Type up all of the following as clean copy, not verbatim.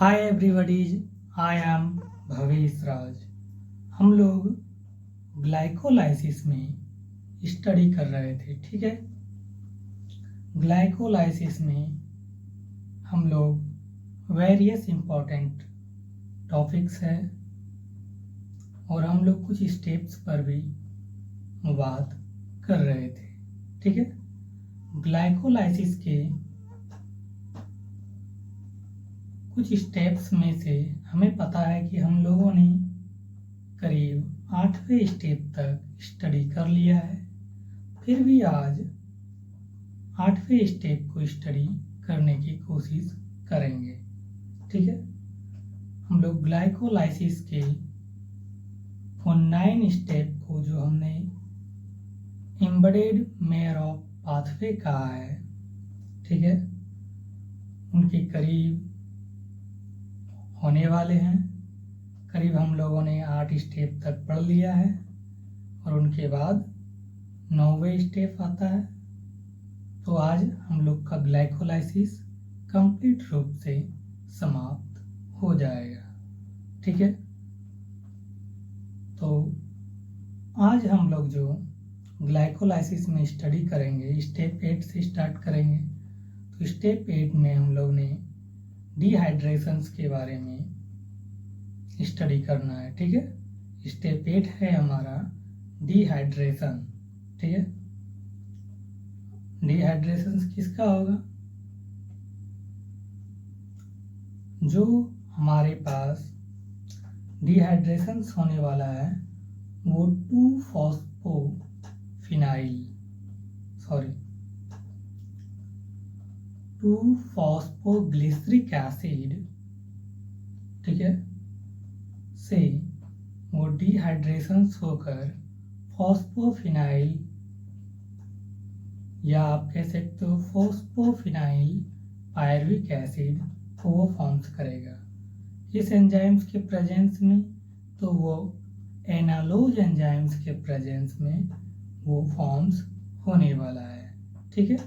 Hi everybody, I am Bhavesh Raj. हम लोग glycolysis में स्टडी कर रहे थे, ठीक है। ग्लाइकोलाइसिस में हम लोग वेरियस इम्पोर्टेंट टॉपिक्स है और हम लोग कुछ स्टेप्स पर भी बात कर रहे थे, ठीक है। ग्लाइकोलाइसिस के कुछ स्टेप्स में से हमें पता है कि हम लोगों ने करीब 8वें स्टेप तक स्टडी कर लिया है, फिर भी आज 8वें स्टेप को स्टडी करने की कोशिश करेंगे, ठीक है। हम लोग ग्लाइकोलाइसिस के उन 9 स्टेप को जो हमने एम्बेडेड मेयर ऑफ पाथवे कहा है, ठीक है, उनके करीब होने वाले हैं। करीब हम लोगों ने 8 स्टेप तक पढ़ लिया है और उनके बाद 9वें स्टेप आता है। तो आज हम लोग का ग्लाइकोलाइसिस कंप्लीट रूप से समाप्त हो जाएगा, ठीक है। तो आज हम लोग जो ग्लाइकोलाइसिस में स्टडी करेंगे, स्टेप 8 से स्टार्ट करेंगे। तो स्टेप 8 में हम लोग ने डिहाइड्रेशंस के बारे में स्टडी करना है, ठीक है। स्टेप 8 है हमारा डिहाइड्रेशन, ठीक है। डिहाइड्रेशन किसका होगा? जो हमारे पास डिहाइड्रेशन होने वाला है वो 2-फॉस्फोग्लिसरिक एसिड, ठीक है, से वो डिहाइड्रेशन होकर फॉस्फोफिनाइल या आप कह सकते हो फॉस्फोफिनाइल पायरुविक एसिड को वो फॉर्म्स करेगा। इस एंजाइम्स के प्रेजेंस में तो वो एनालोज एंजाइम्स के प्रेजेंस में वो फॉर्म्स होने वाला है, ठीक है।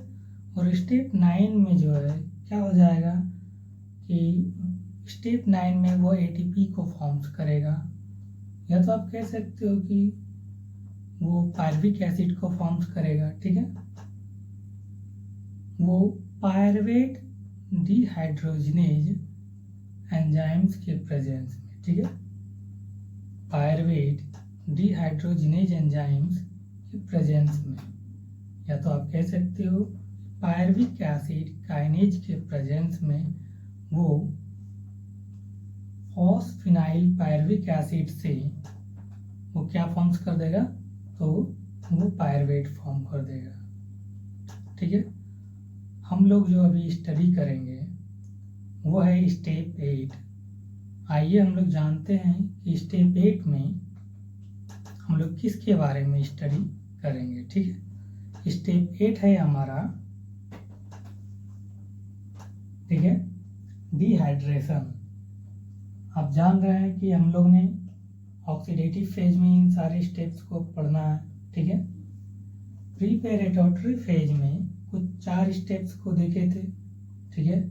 और स्टेप 9 में जो है क्या हो जाएगा कि स्टेप 9 में वो एटीपी को फॉर्म्स करेगा, या तो आप कह सकते हो कि वो पायरुविक एसिड को फॉर्म्स करेगा, ठीक है। वो पायरवेट डिहाइड्रोजिनेज एंजाइम्स के प्रेजेंस में, ठीक है, पायरवेट डिहाइड्रोजिनेज एंजाइम्स के प्रेजेंस में, या तो आप कह सकते हो पायरुविक एसिड काइनेज के प्रेजेंस में वो फॉस्फिनाइल पायरुविक एसिड से वो क्या फॉर्म्स कर देगा, तो वो पायरवेट फॉर्म कर देगा, ठीक है। हम लोग जो अभी स्टडी करेंगे वो है स्टेप 8। आइए हम लोग जानते हैं कि स्टेप 8 में हम लोग किसके बारे में स्टडी करेंगे, ठीक है। स्टेप 8 है हमारा, ठीक है, डिहाइड्रेशन। आप जान रहे हैं कि हम लोग ने ऑक्सीडेटिव फेज में इन सारे स्टेप्स को पढ़ना है, ठीक है। प्रीपेरेटोरी फेज में कुछ 4 स्टेप्स को देखे थे, ठीक है,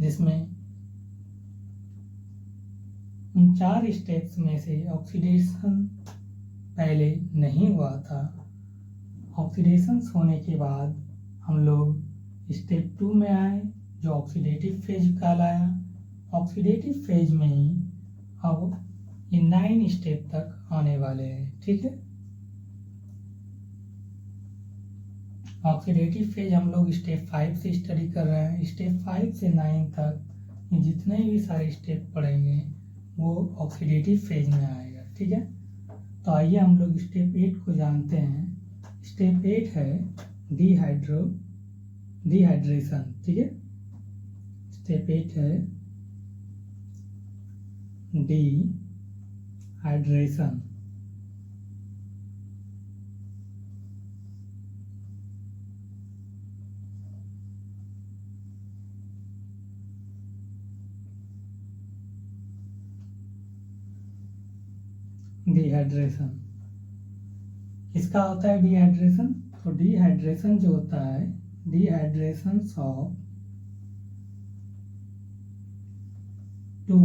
जिसमें उन 4 स्टेप्स में से ऑक्सीडेशन पहले नहीं हुआ था। ऑक्सीडेशन होने के बाद हम लोग स्टेप 2 में आए जो ऑक्सीडेटिव फेज कहलाया। ऑक्सीडेटिव फेज में ही अब ये 9 स्टेप तक आने वाले हैं, ठीक है। ऑक्सीडेटिव फेज हम लोग स्टेप 5 से स्टडी कर रहे हैं। स्टेप 5 से 9 तक ये जितने भी सारे स्टेप पढ़ेंगे वो ऑक्सीडेटिव फेज में आएगा, ठीक है। तो आइए हम लोग स्टेप 8 को जानते हैं। स्टेप 8 है डिहाइड्रेशन, ठीक है। स्टेप 8 है डिहाइड्रेशन। डिहाइड्रेशन किसका होता है? डिहाइड्रेशन। तो डिहाइड्रेशन जो होता है, dehydration of 2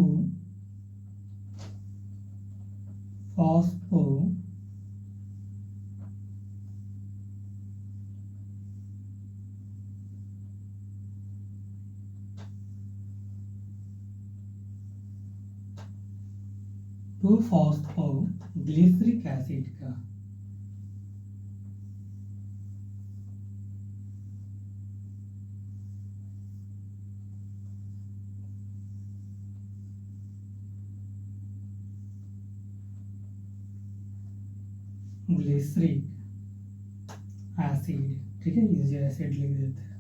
phospho glyceric acid का ग्लिसरिक एसिड, ठीक है, इजी एसिड लिख देते हैं।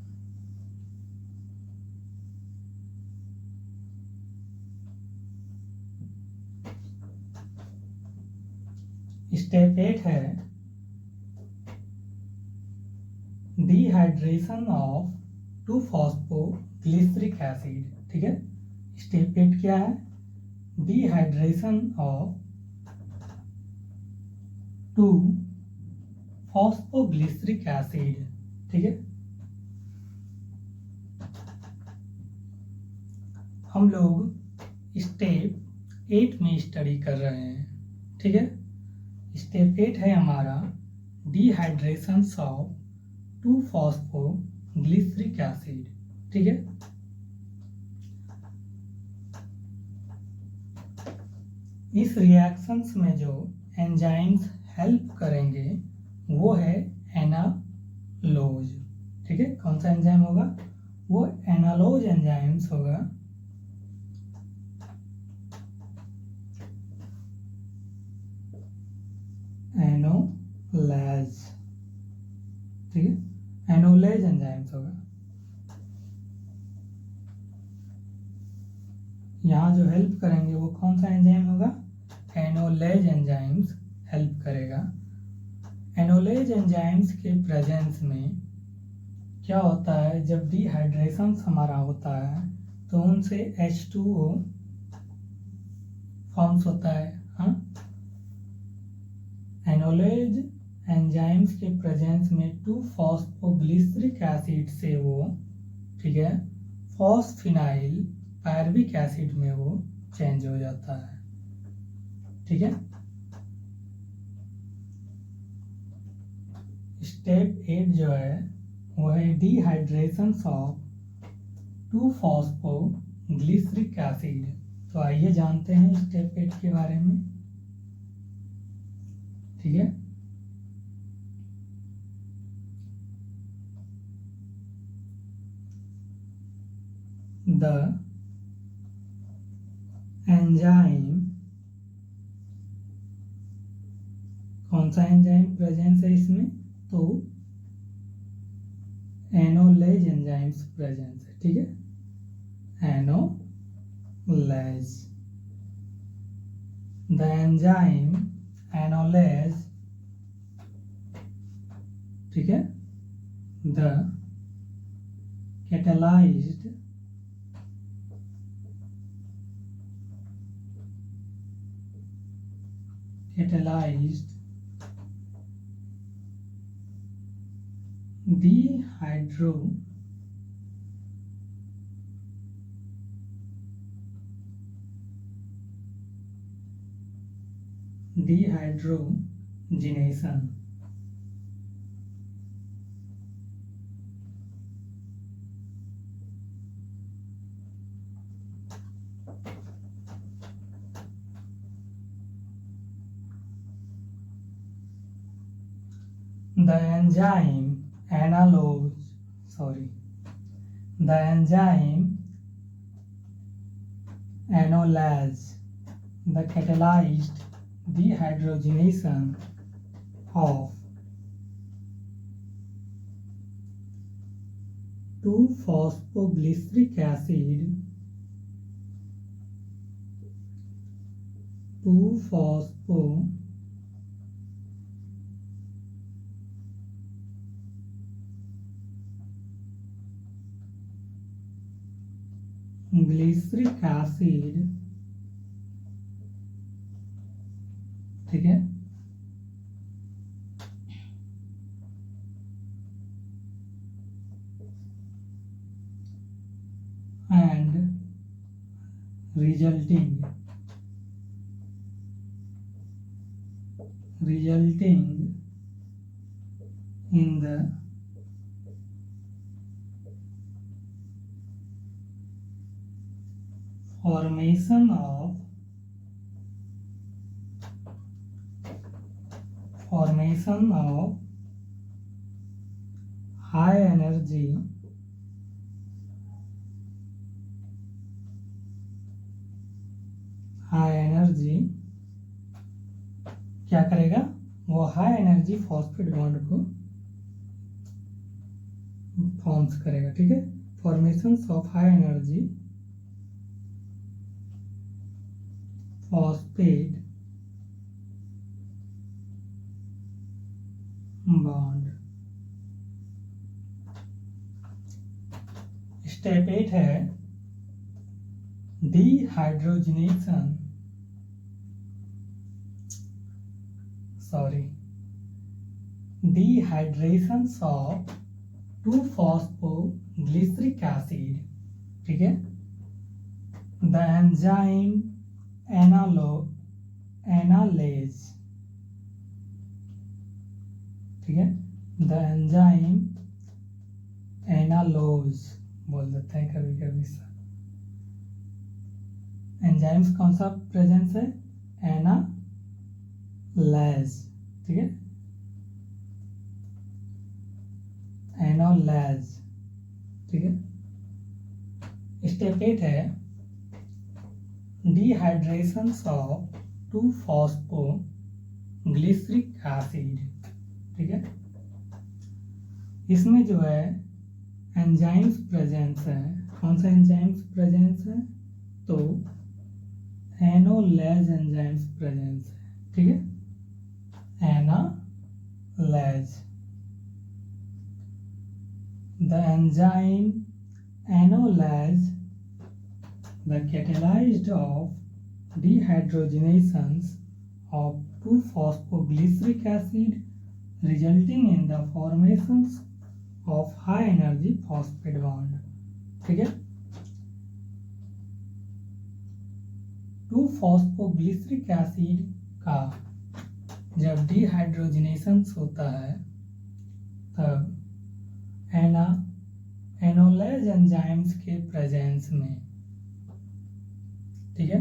स्टेप 8 है डिहाइड्रेशन ऑफ 2-फॉस्फोग्लिसरिक एसिड, ठीक है। स्टेप 8 क्या है? डिहाइड्रेशन ऑफ 2-फॉस्फोग्लिसरिक एसिड, ठीक है। हम लोग स्टेप 8 में स्टडी कर रहे हैं, ठीक है। स्टेप 8 है हमारा डिहाइड्रेशन ऑफ 2-फॉस्फोग्लिसरिक एसिड, ठीक है। इस रिएक्शंस में जो एंजाइम्स हेल्प करेंगे वो है एनालोज, ठीक है। कौन सा एंजाइम होगा? वो एनालोज एंजाइम्स होगा। एनोलेज, ठीक है, एनोलेज एंजाइम्स होगा। यहाँ जो हेल्प करेंगे वो कौन सा एंजाइम होगा? एनोलेज एंजाइम्स हेल्प करेगा। एनोलेज एंजाइम्स के प्रेजेंस में क्या होता है, जब डिहाइड्रेशन हमारा होता है तो उनसे H2O फॉर्म्स होता है। हाँ, एनोलेज एंजाइम्स के प्रेजेंस में 2-फॉस्फोग्लिसरिक एसिड से वो, ठीक है, फॉस्फिनाइल पायरविक एसिड में वो चेंज हो जाता है, ठीक है। स्टेप 8 जो है वो है डिहाइड्रेशन ऑफ 2-फॉस्फोग्लिसरिक एसिड। तो आइए जानते हैं स्टेप 8 के बारे में, ठीक है। द एंजाइम, कौन सा एंजाइम प्रेजेंस है इसमें? तो एनोलेज एंजाइम्स प्रेजेंस है, ठीक है, एनोलेज। द एंजाइम एनोलेज, ठीक है, the catalyzed dehydrogenation, the enzyme enolase the catalyzed dehydrogenation of 2-phosphoglyceric acid, 2-phosphoglyceric acid, ठीक है, and resulting in the formation of high energy क्या करेगा, वो हाई एनर्जी फॉस्फेट बॉन्ड को फॉर्म्स करेगा। ठीक है, formation of high energy phosphate bond. Step 8 है dehydrogenation dehydration of 2-phosphoglyceric acid। ठीक है, the enzyme analase। ठीक है, the enzyme analase बोल देते हैं कभी कभी सर। एंजाइम्स कौन सा प्रेजेंस है, एनालेज। ठीक है, एनालेज। ठीक है, स्टेप 8 है डिहाइड्रेशन ऑफ 2-phosphoglyceric एसिड। ठीक है, इसमें जो है एंजाइम्स प्रेजेंस है। कौन सा एंजाइम्स प्रेजेंस है, तो एनालेज एंजाइम्स प्रेजेंस है। ठीक है, एनालेज। The enzyme analase the catalyst of dehydrogenations of 2-phosphoglyceric acid resulting in the formations of high energy phosphate bond। ठीक है, 2-phosphoglyceric acid का जब डिहाइड्रोजनेशन होता है तब एनालेज एंजाइम्स के प्रेजेंस में, ठीक है,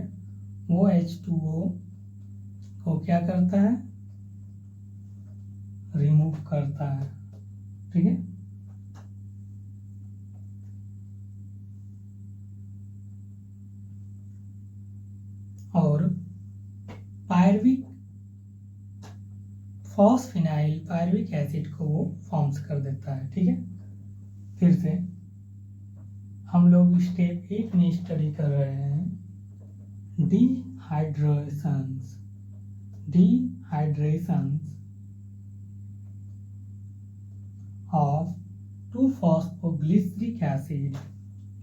वो H2O को क्या करता है, रिमूव करता है। ठीक है, और पायरविक फॉस्फिनाइल पायरविक एसिड को वो फॉर्म्स कर देता है। ठीक है, फिर से हम लोग स्टेप 8 में स्टडी कर रहे हैं डिहाइड्रेशंस ऑफ 2-phosphoglyceric एसिड।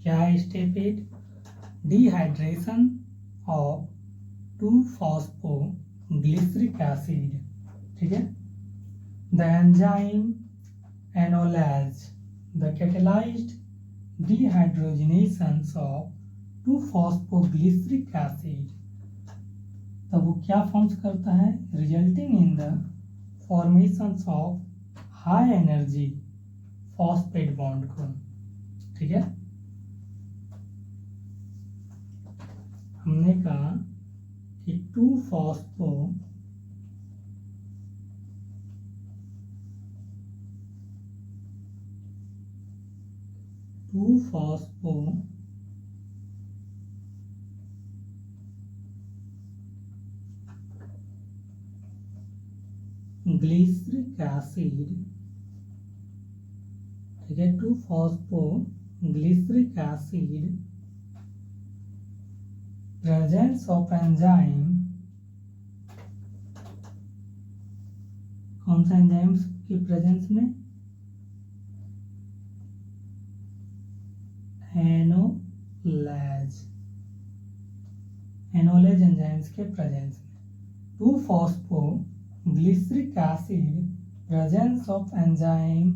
क्या है step 8, dehydration of 2-phosphoglyceric acid. ठीक है, the enzyme enolase the catalyzed dehydrogenations of 2-phosphoglyceric acid। तब वो क्या फॉर्म्स करता है, resulting in the formations of high energy phosphate bond को। ठीक है, हमने कहा कि 2-phosphoglyceric acid। ठीक है, 2-phosphoglyceric acid presence of enzyme, कौन सा एंजाइम्स की प्रेजेंस में, एनालेज एंजाइम्स के प्रेजेंस में। 2-phosphoglyceric acid presence of enzyme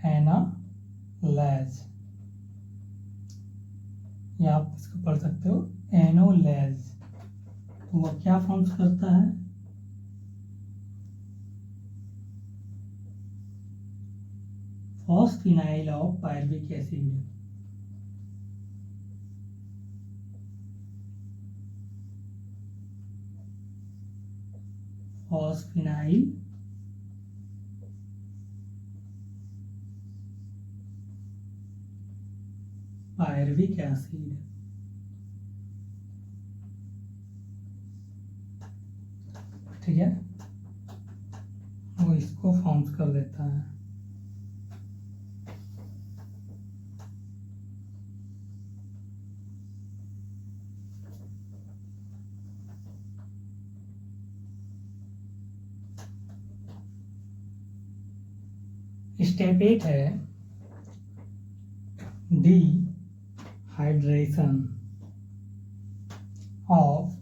एनालेज। या आप इसको पढ़ सकते हो एनोलेज। तो वो क्या फॉर्म्स करता है, phosphoenol of pyruvic acid. Phosphoenol pyruvic acid. ठीक है, वो इसको फॉर्म्स कर देता है। स्टेप 8 है डिहाइड्रेशन ऑफ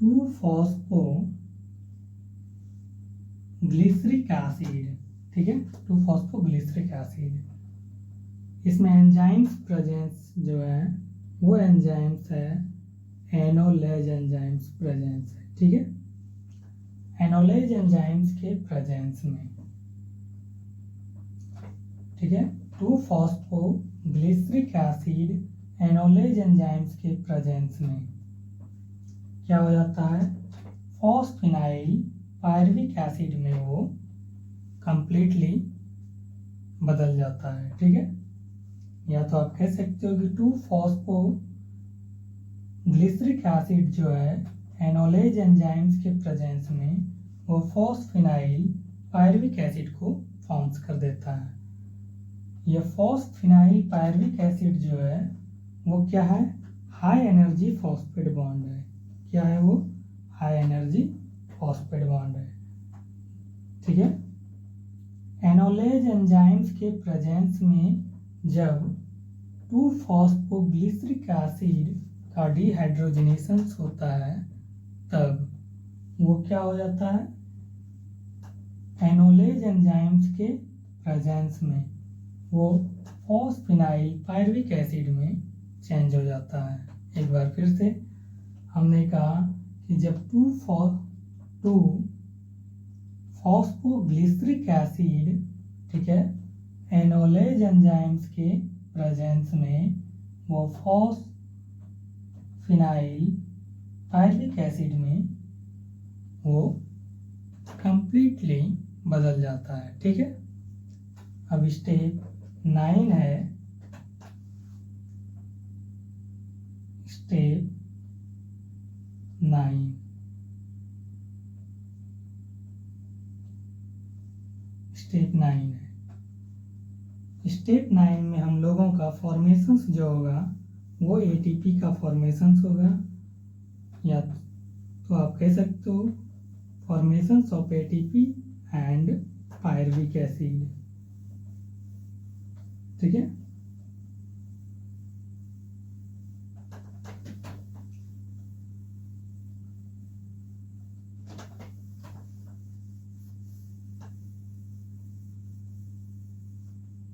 2-फॉस्फोग्लिसरिक एसिड। ठीक है, 2-फॉस्फोग्लिसरिक एसिड। इसमें एंजाइम्स प्रेजेंस जो है वो एंजाइम्स है एनोलेज एंजाइम्स प्रेजेंस है। ठीक है, एनोलेज एंजाइम्स के प्रेजेंस में, ठीक है, 2-फॉस्फोग्लिसरिक एसिड एनोलेज एंजाइम्स के प्रेजेंस में क्या हो जाता है, फॉस्फिनाइल पायरुविक एसिड में वो कंप्लीटली बदल जाता है। ठीक है, या तो आप कह सकते हो कि 2-फॉस्फोग्लिसरिक एसिड जो है एनोलेज एंजाइम्स के प्रेजेंस में वो फॉस्फिनाइल पायरुविक एसिड को फॉर्म्स कर देता है। यह फॉस्फिनाइल पायरुविक एसिड जो है वो क्या है, हाई एनर्जी फॉस्फेट बॉन्ड है। क्या है वो, हाई एनर्जी फॉस्फेट बॉन्ड है। ठीक है, एनोलेज एंजाइम्स के प्रेजेंस में जब 2-फॉस्फोग्लिसरिक एसिड का डिहाइड्रोजनेशन होता है तब वो क्या हो जाता है, एनोलेज एंजाइम्स के प्रेजेंस में वो फॉस्फिनाइल पायरुविक एसिड में चेंज हो जाता है। एक बार फिर से हमने कहा कि जब 2-फॉस्फोग्लिसरिक एसिड, ठीक है, एनोलेज एंजाइम्स के प्रेजेंस में वो फॉस्फिनाइल पायरुविक एसिड में वो कंप्लीटली बदल जाता है। ठीक है, अब स्टेप 9 है, स्टेप 9। स्टेप 9 है, स्टेप 9 में हम लोगों का फॉर्मेशंस जो होगा वो एटीपी का फॉर्मेशंस होगा, या तो आप कह सकते हो formations of ATP and pyruvic acid. ठीक है,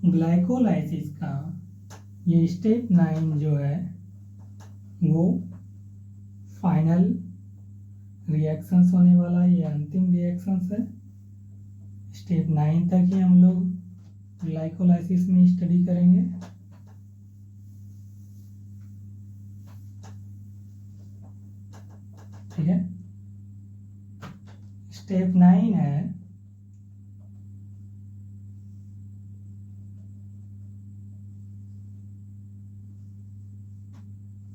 ग्लाइकोलाइसिस का ये स्टेप 9 जो है वो फाइनल रिएक्शंस होने वाला, ये अंतिम रिएक्शंस है। स्टेप 9 तक ही हम लोग ग्लाइकोलाइसिस में स्टडी करेंगे। ठीक है, स्टेप 9 है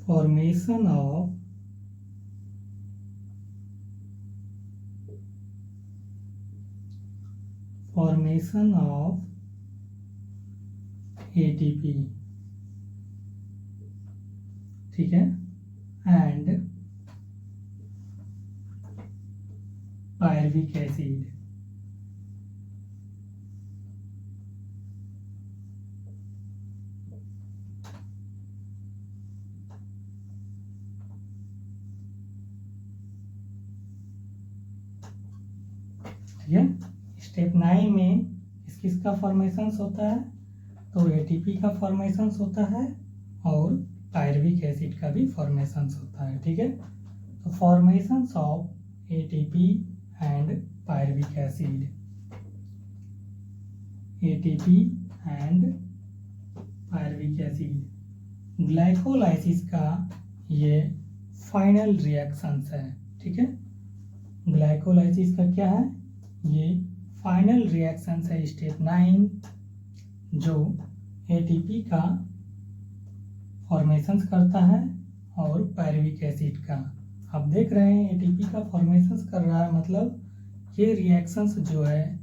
फॉर्मेशन ऑफ एटीपी। ठीक है, एंड पायरुविक एसिड। ठीक है, स्टेप 9 में किसका फॉर्मेशन होता है, तो एटीपी का फॉर्मेशन होता है और पायरविक एसिड का भी फॉर्मेशन होता है। ठीक है, तो formation of ATP and pyruvic acid, ATP and pyruvic acid glycolysis का ये फाइनल रिएक्शंस है। ठीक है, ग्लाइकोलाइसिस का क्या है, ये फाइनल रिएक्शंस है स्टेप 9, जो एटीपी का फॉर्मेशन करता है और पायरविक एसिड का। आप देख रहे हैं एटीपी का फॉर्मेशन कर रहा है, मतलब ये रिएक्शंस जो है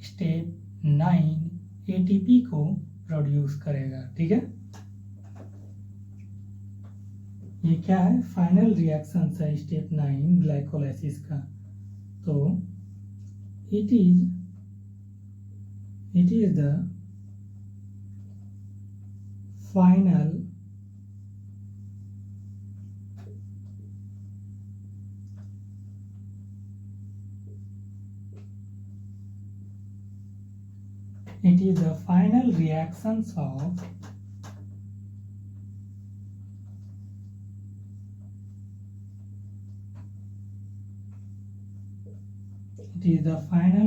स्टेप 9 एटीपी को प्रोड्यूस करेगा। ठीक है, ये क्या है, फाइनल रिएक्शंस है स्टेप 9 ग्लाइकोलाइसिस का। तो it is the final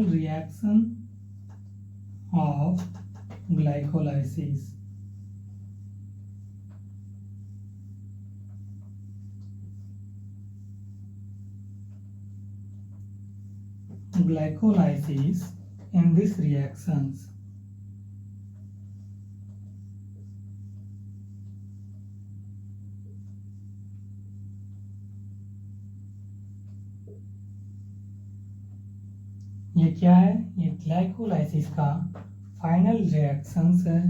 reactions of glycolysis. Glycolysis in these reactions ये क्या है, ये ग्लाइकोलाइसिस का फाइनल रिएक्शंस है,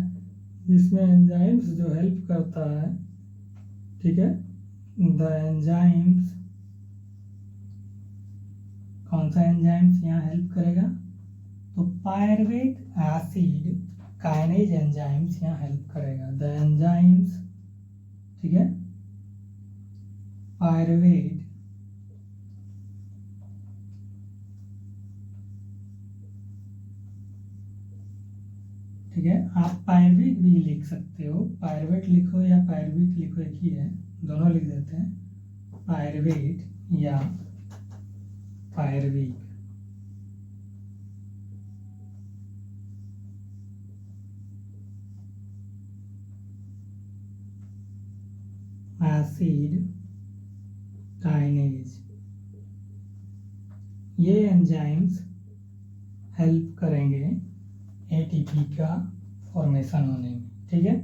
जिसमें एंजाइम्स जो हेल्प करता है। ठीक है, द एंजाइम्स, कौन सा एंजाइम्स यहाँ हेल्प करेगा, तो पायरवेट एसिड काइनेज एंजाइम्स यहाँ हेल्प करेगा। द एंजाइम्स, ठीक है, पायरवेट ठीक है, आप पायरविक भी लिख सकते हो, पायरवेट लिखो या पायरविक लिखो, एक ही है, दोनों लिख देते हैं, पायरवेट या पायरविक। एसिड काइनेज, ये एंजाइम्स हेल्प करेंगे एटीपी का फॉर्मेशन होने में। ठीक है,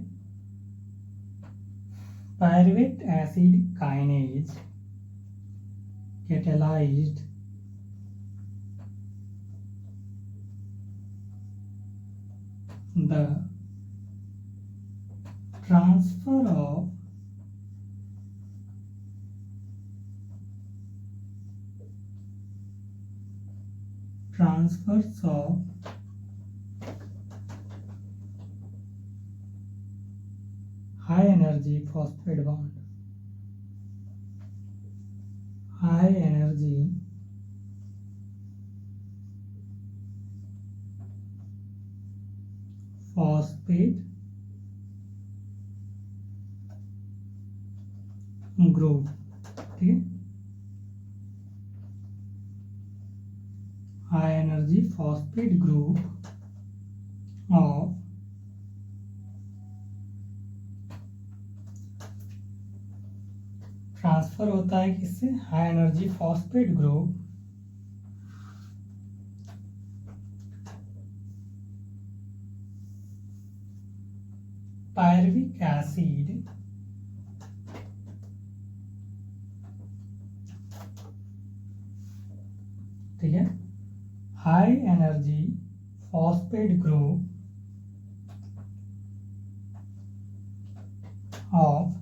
pyruvate acid kinase catalyzed the transfer of high energy phosphate bond, high energy phosphate group। ठीक है, high energy phosphate group of transfer होता है किससे, high energy phosphate group pyruvic acid ठीक है, high energy phosphate group of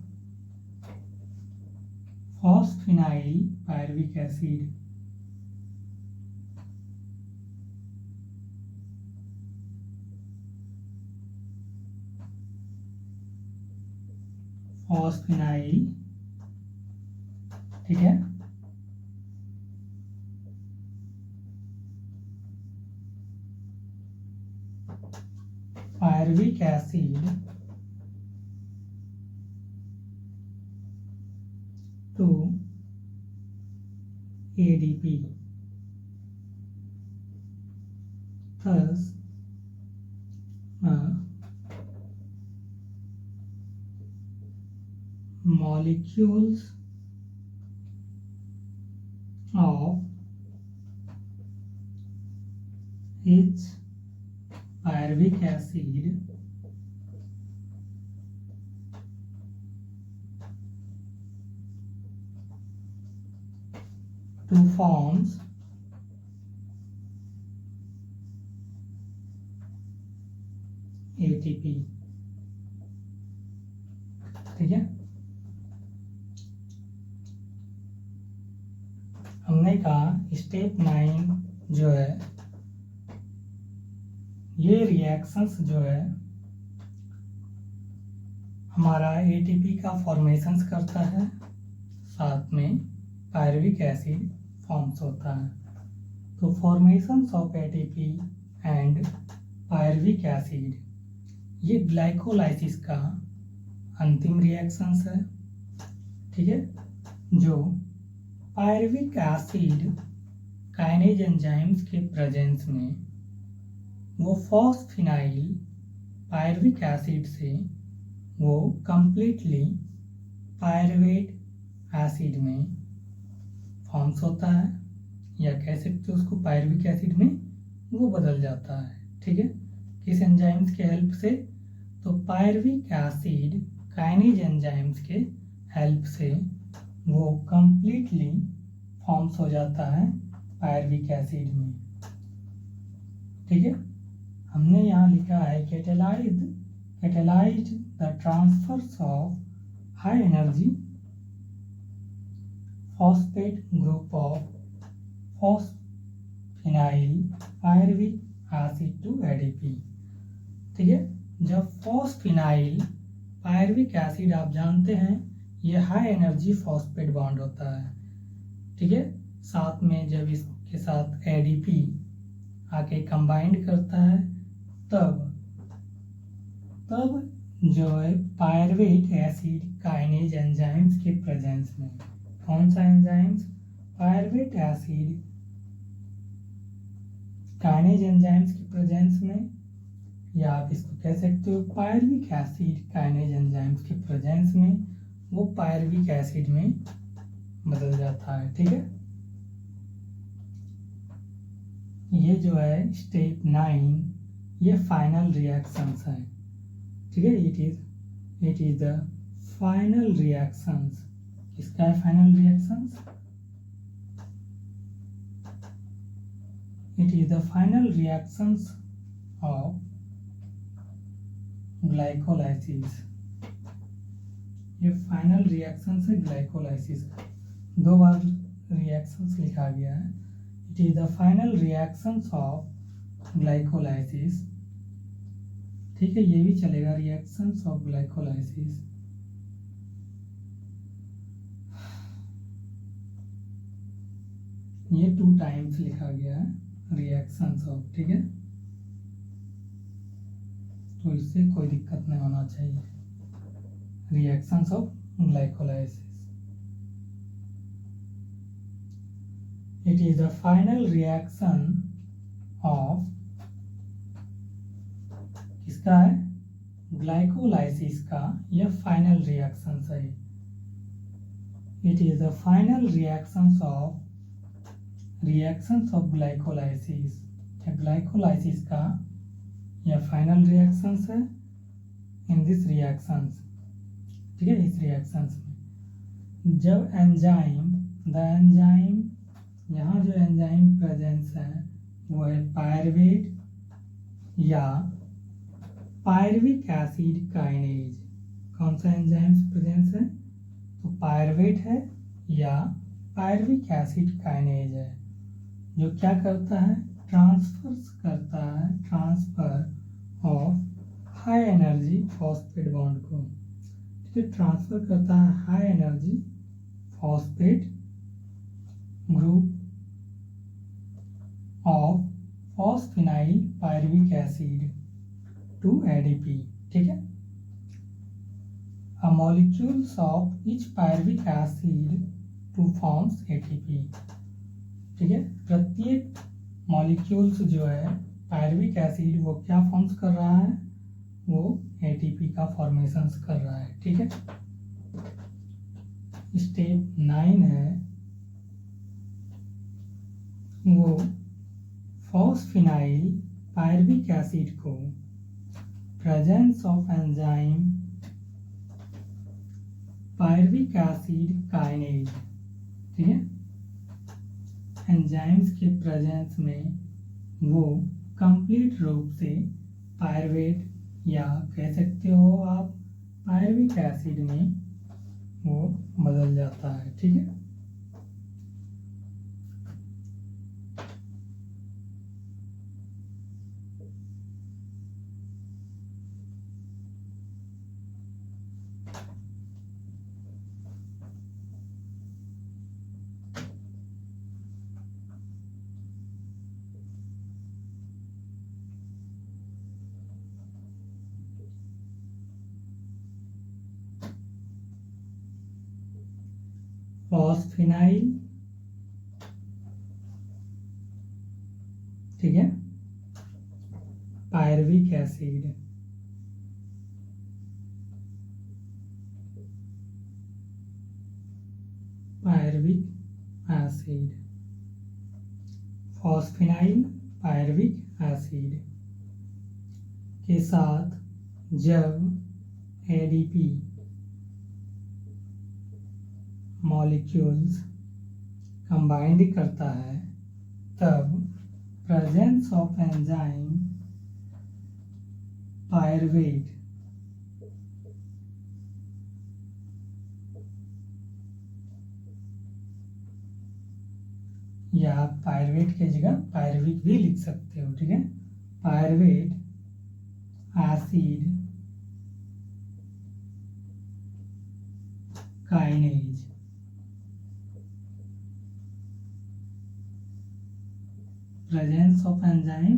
phosphoenol pyruvic acid, phosphoenol, ठीक है, pyruvic acid to ADP. Thus, molecules of each pyruvic acid to forms ATP. ठीक है, हमने कहा स्टेप 9 जो है ये रिएक्शंस जो है हमारा एटीपी का फॉर्मेशंस करता है, साथ में पायरुविक एसिड फॉर्म्स होता है। तो formations of ATP and pyruvic acid ये ग्लाइकोलाइसिस का अंतिम रिएक्शंस है। ठीक है, जो पायरुविक एसिड काइनेज एंजाइम्स के प्रेजेंस में वो फॉस्फिनाइल पायरुविक एसिड से वो कंप्लीटली पायरुवेट एसिड में फॉर्म्स होता है, या कह सकते हो उसको पायरुविक एसिड में वो बदल जाता है। ठीक है, किस एंजाइम्स के हेल्प से? तो पायरुविक एसिड काइनेज एंजाइम्स के हेल्प से वो कंप्लीटली फॉर्म्स हो जाता है पायरुविक एसिड में। ठीक है, हमने यहाँ लिखा है catalyzed the transfers of high energy phosphate group of phosphenyl pyruvic acid to ADP। ठीक है, जब फॉस्फिनाइल पायरुविक एसिड आप जानते हैं ये हाई एनर्जी फॉस्फेट बॉन्ड होता है। ठीक है, साथ में जब इसके साथ एडीपी आके कंबाइंड करता है तब जो है पायरुवेट एसिड काइनेज एंजाइम्स के प्रेजेंस में, कौन सा enzymes? Pyruvate acid kinase enzymes के प्रेजेंस में, या आप इसको कह सकते हो पायरुविक एसिड काइनेज एंजाइम्स के प्रेजेंस में वो पायरुविक एसिड में बदल जाता है। ठीक है, ये जो है स्टेप 9 ये फाइनल रिएक्शंस है। ठीक है, it is the final reactions. किसका है final reactions? It is the final reactions of glycolysis. ये फाइनल रिएक्शंस है ग्लाइकोलाइसिस का, 2 बार रिएक्शंस लिखा गया है। It is the final reactions of glycolysis. ठीक है, ये भी चलेगा, रिएक्शंस ऑफ ग्लाइकोलाइसिस। ये 2 टाइम्स लिखा गया है रिएक्शंस ऑफ। ठीक है, तो इससे कोई दिक्कत नहीं होना चाहिए। Reactions of glycolysis. It is the final reaction of किसका है? ग्लाइकोलाइसिस का यह फाइनल रिएक्शन है। It is the final reactions of glycolysis. Glycolysis का यह फाइनल रिएक्शंस है इन दिस रिएक्शंस। ठीक है, इस रिएक्शंस में जब एंजाइम यहाँ जो एंजाइम प्रेजेंस है वो है पायरुवेट या पायरुविक एसिड काइनेज। कौन सा एंजाइम प्रेजेंस है? तो पायरुवेट है या पायरुविक एसिड काइनेज है, जो क्या करता है? Transfer of high energy phosphate bond को। ठीक है, ट्रांसफर करता है high energy phosphate group of phosphoenol pyruvic acid to ADP. ठीक है, a molecules of each pyruvic acid to forms ATP। ठीक है, प्रत्येक मॉलिक्यूल्स जो है पायरुविक एसिड वो क्या फॉर्म्स कर रहा है, वो ATP का फॉर्मेशंस कर रहा है। ठीक है, स्टेप 9 है वो फॉस्फिनाइल पायरुविक एसिड को presence of enzyme pyruvic acid kinase, ठीक है, एंजाइम्स के प्रेजेंस में वो कंप्लीट रूप से पायरुवेट या कह सकते हो आप पायरुविक एसिड में वो बदल जाता है। ठीक है, फॉस्फिनाइल, ठीक है, pyruvic acid, pyruvic acid, phosphoenol pyruvic acid के साथ जब ADP मॉलिक्यूल्स कंबाइंड करता है तब प्रेजेंस ऑफ एंजाइम पायरुवेट या पायरुवेट के जगह पायरुविक भी लिख सकते हो। ठीक है, pyruvate acid kinase, presence of enzyme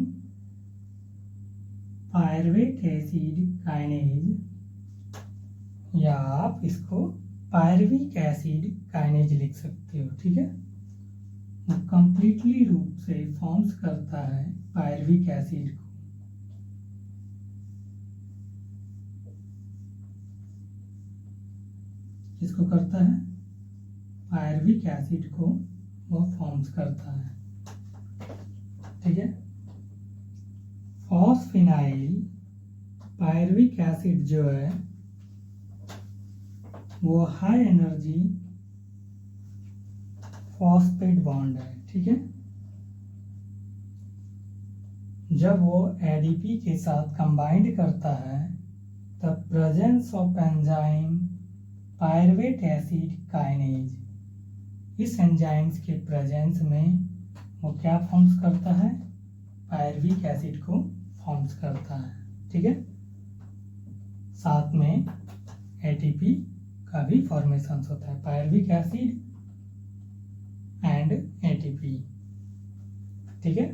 pyruvate acid kinase, या आप इसको पायरुविक एसिड काइनेज लिख सकते हो। ठीक है, वो कंप्लीटली रूप से फॉर्म्स करता है पायरुविक एसिड को। किसको करता है, पायरुविक एसिड को वो फॉर्म्स करता है। ठीक है, फॉस्फिनाइल पायरुविक एसिड जो है वो हाई एनर्जी फॉस्फेट बॉन्ड है। ठीक है, जब वो ADP के साथ कंबाइंड करता है तब presence of enzyme pyruvate acid kinase, इस एंजाइम्स के प्रेजेंस में वो क्या फॉर्म्स करता है, पायरुविक एसिड को फॉर्म्स करता है। ठीक है, साथ में ATP का भी फॉर्मेशन होता है, पायरुविक एसिड एंड ATP। ठीक है,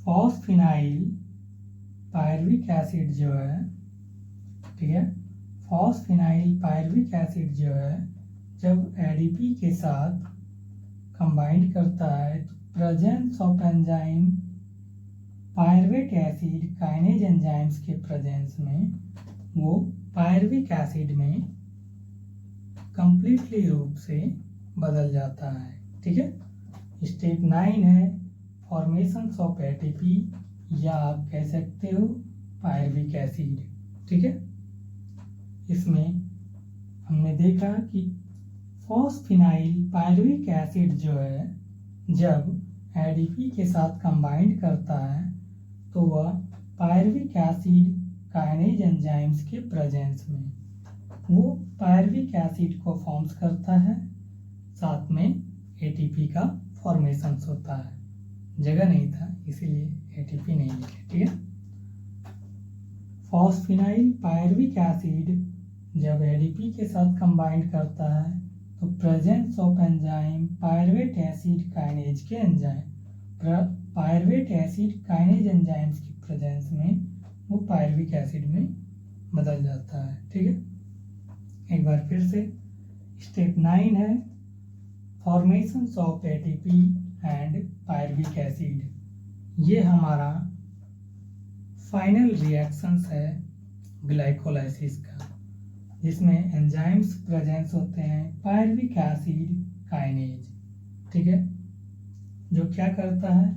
फॉस्फिनाइल पायरुविक एसिड जो है, ठीक है, फॉस्फिनाइल पायरुविक एसिड जो है जब ADP के साथ कंबाइंड करता है तो presence of enzyme pyruvate acid kinase enzymes के प्रेजेंस में वो पायरुविक एसिड में कंप्लीटली रूप से बदल जाता है। ठीक है, स्टेप 9 है फॉर्मेशन ऑफ ATP, या आप कह सकते हो पायरुविक एसिड। ठीक है, इसमें हमने देखा कि फॉस्फिनाइल पायरुविक एसिड जो है जब ADP के साथ कंबाइंड करता है तो वह पायरुविक एसिड काइनेज एंजाइम्स के प्रेजेंस में वो पायरुविक एसिड को फॉर्म्स करता है, साथ में ATP का फॉर्मेशन होता है। जगह नहीं था इसीलिए ATP नहीं लिखे। ठीक है, फॉस्फिनाइल पायरुविक एसिड जब ADP के साथ कंबाइंड करता है तो presence of enzyme pyruvate acid kinase के enzyme pyruvate acid kinase enzymes की प्रेजेंस में वो पायरुविक एसिड में बदल जाता है। ठीक है, एक बार फिर से, स्टेप 9 है formation of ATP and pyruvic acid. ये हमारा फाइनल रिएक्शंस है ग्लाइकोलाइसिस का, जिसमें एंजाइम्स प्रेजेंस होते हैं पायरुविक एसिड काइनेज, ठीक है, जो क्या करता है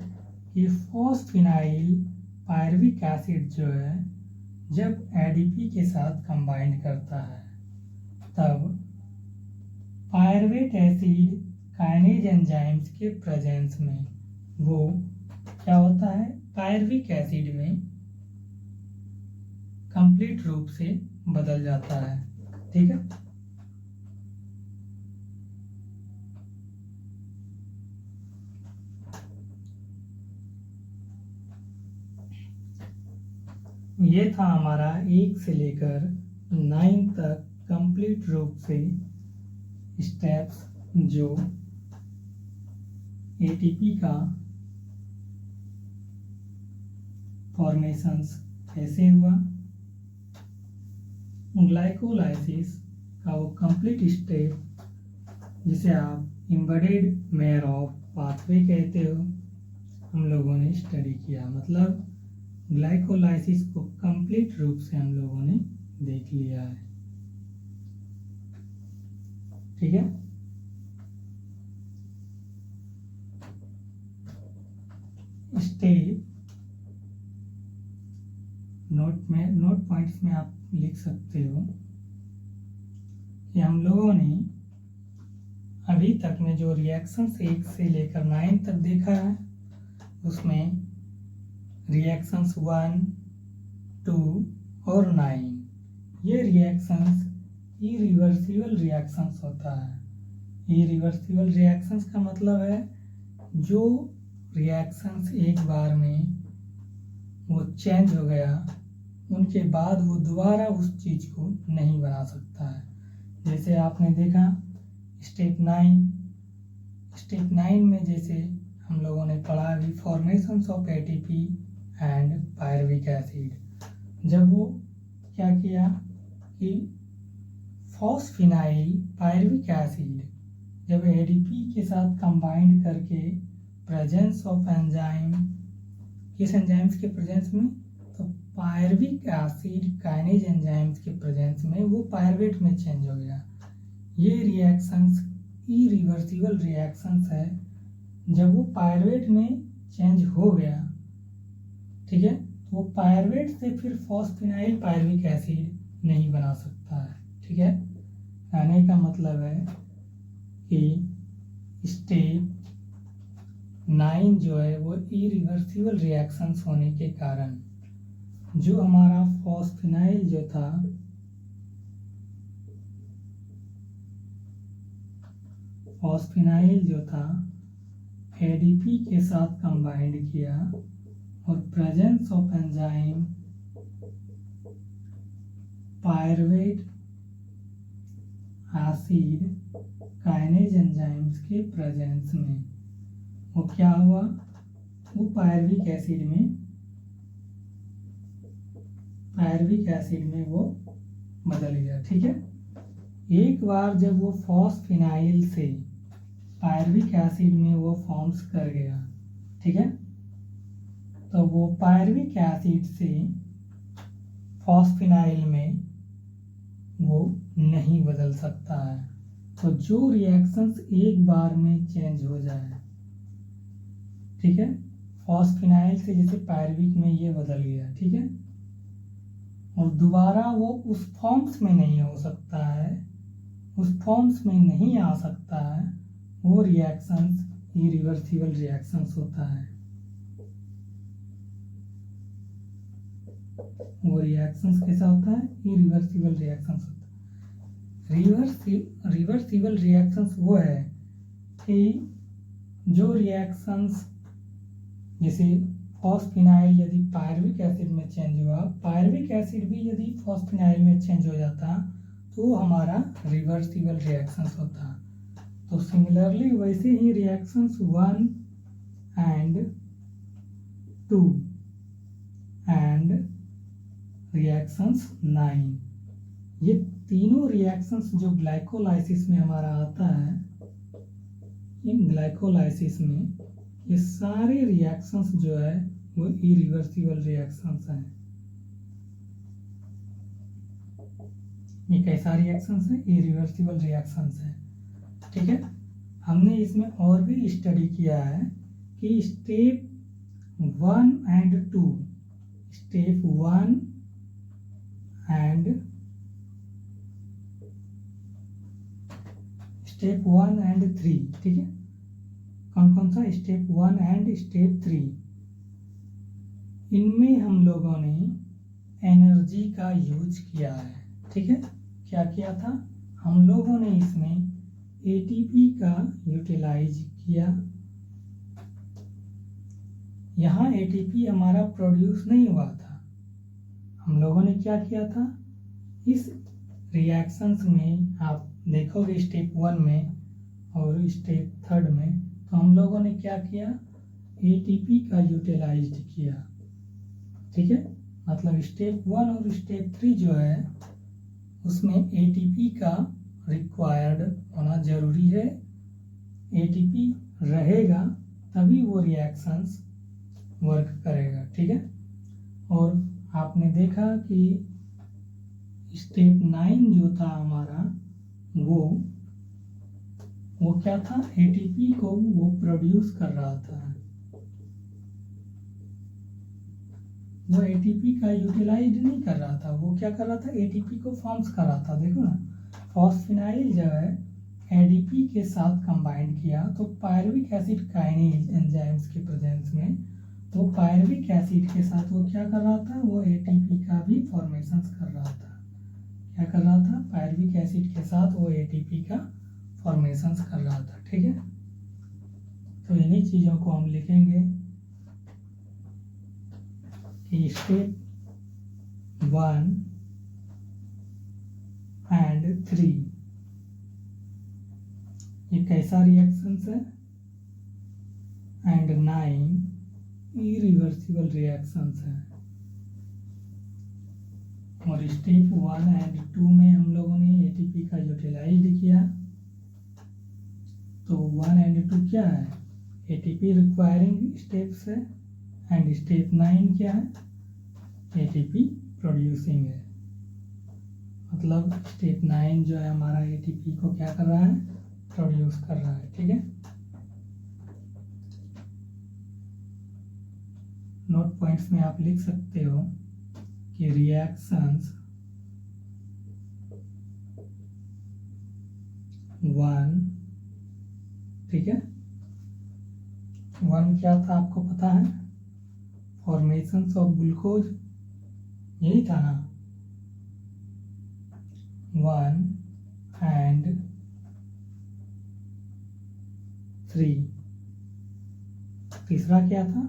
कि फॉस्फिनाइल पायरुविक एसिड जो है जब एडीपी के साथ कंबाइंड करता है तब पायरुवेट एसिड काइनेज एंजाइम्स के प्रेजेंस में वो क्या होता है, पायरुविक एसिड में कंप्लीट रूप से बदल जाता है, ठीक है। ये था हमारा 1 से लेकर 9 तक कंप्लीट रूप से स्टेप्स जो एटीपी का फॉर्मेशंस कैसे हुआ, ग्लाइकोलाइसिस का वो कंप्लीट स्टेप जिसे आप एम्बेडेड मेयर ऑफ पाथवे कहते हो, हम लोगों ने स्टडी किया। मतलब ग्लाइकोलाइसिस को कंप्लीट रूप से हम लोगों ने देख लिया है, ठीक है। स्टेप नोट पॉइंट्स में आप लिख सकते हो कि हम लोगों ने अभी तक में जो रिएक्शंस 1 से लेकर 9 तक देखा है उसमें रिएक्शंस 1, 2 और 9 ये रिएक्शंस इरिवर्सिबल रिएक्शंस होता है। इरिवर्सिबल रिएक्शंस का मतलब है जो रिएक्शंस एक बार में वो चेंज हो गया उनके बाद वो दोबारा उस चीज़ को नहीं बना सकता है। जैसे आपने देखा स्टेप 9 में जैसे हम लोगों ने पढ़ा अभी formations of ATP and pyruvic acid. जब वो क्या किया कि फॉस्फिनाइल पायरुविक एसिड जब एडीपी के साथ कंबाइंड करके प्रेजेंस ऑफ एंजाइम, किस एंजाइम्स के प्रेजेंस में, तो पायरुविक एसिड काइनेज एंजाइम्स के प्रेजेंस में वो पायरुवेट में चेंज हो गया। ये रिएक्शंस इरिवर्सिबल रिएक्शंस है। जब वो पायरुवेट में चेंज हो गया, ठीक है, तो वो पायरुवेट से फिर फॉस्फिनाइल पायरुविक एसिड नहीं बना सकता है, ठीक है। कहने का मतलब है कि स्टेप 9 जो है वो इरिवर्सिबल रिएक्शंस होने के कारण जो हमारा फॉस्फिनाइल जो था एडीपी के साथ कंबाइंड किया और presence of enzyme pyruvate acid kinase enzymes के प्रेजेंस में वो क्या हुआ, वो पायरुविक एसिड में वो बदल गया, ठीक है। एक बार जब वो फॉस्फिनाइल से पायरुविक एसिड में वो फॉर्म्स कर गया, ठीक है, तो वो पायरुविक एसिड से फॉस्फिनाइल में वो नहीं बदल सकता है। तो जो रिएक्शंस एक बार में चेंज हो जाए, ठीक है, फॉस्फिनाइल से जैसे पायरुविक में ये बदल गया, ठीक है, और दोबारा वो उस फॉर्म्स में नहीं हो सकता है, उस फॉर्म्स में नहीं आ सकता है, वो रिएक्शंस इरिवर्सिबल रिएक्शंस होता है। वो रिएक्शंस कैसा होता है, इरिवर्सिबल रिएक्शंस होता है। रिवर्सिबल रिएक्शंस वो है कि जो रिएक्शंस जैसे फॉस्फिनाइल यदि पायरुविक एसिड में चेंज हुआ, पायरुविक एसिड भी यदि फॉस्फिनाइल में चेंज हो जाता तो हमारा रिवर्सिबल रिएक्शंस होता। तो सिमिलरली वैसे ही रिएक्शंस 1 and 2 एंड रिएक्शंस 9 ये तीनों रिएक्शंस जो ग्लाइकोलाइसिस में हमारा आता है, इन ग्लाइकोलाइसिस में ये सारे रिएक्शंस जो है वो इरिवर्सिबल रिएक्शंस हैं। ये कैसा रिएक्शंस है? इरिवर्सिबल रिएक्शंस है। ठीक है, हमने इसमें और भी स्टडी किया है कि step 1 and 2, step 1 and step 1 and 3, ठीक है, कौन कौन सा? स्टेप 1 and स्टेप 3, इनमें हम लोगों ने एनर्जी का यूज किया है। ठीक है, क्या किया था? हम लोगों ने इसमें एटीपी का यूटिलाइज किया। यहाँ एटीपी हमारा प्रोड्यूस नहीं हुआ था, हम लोगों ने क्या किया था? इस रिएक्शंस में आप देखोगे स्टेप 1 में और स्टेप 3 में, तो हम लोगों ने क्या किया? एटीपी का यूटिलाइज किया। ठीक है, मतलब स्टेप 1 और स्टेप 3 जो है उसमें एटीपी का रिक्वायर्ड होना जरूरी है। एटीपी रहेगा तभी वो रिएक्शंस वर्क करेगा। ठीक है, और आपने देखा कि स्टेप 9 जो था हमारा वो क्या था? एटीपी को वो प्रोड्यूस कर रहा था, वो एटीपी का यूटिलाइज नहीं कर रहा था, वो क्या कर रहा था? एटीपी को फॉर्म्स कर रहा था। देखो ना, फॉस्फिनाइल जो है एडीपी के साथ कंबाइंड किया तो पायरुविक एसिड काइनेज एंजाइम्स के प्रेजेंस में वो पायरुविक एसिड के साथ वो क्या कर रहा था? वो एटीपी का भी फॉर्मेशन कर रहा था। क्या कर रहा था? पायरुविक एसिड के साथ वो एटीपी का फॉर्मेशन कर रहा था। ठीक है, तो इन्हीं चीज़ों को हम लिखेंगे कि स्टेप 1 and 3 ये कैसा रिएक्शंस है? एंड 9 इरिवर्सिबल रिएक्शंस है। और स्टेप 1 and 2 में हम लोगों ने एटीपी का यूटिलाइज किया, तो 1 and 2 क्या है? एटीपी रिक्वायरिंग स्टेप्स है, एंड स्टेप 9 क्या है? एटीपी प्रोड्यूसिंग है। मतलब स्टेप 9 जो है हमारा एटीपी को क्या कर रहा है? प्रोड्यूस कर रहा है। ठीक है, नोट पॉइंट्स में आप लिख सकते हो कि रिएक्शंस 1, ठीक है, 1 क्या था आपको पता है? फॉर्मेशंस ऑफ ग्लूकोज, यही था ना? 1 and 3। तीसरा क्या था?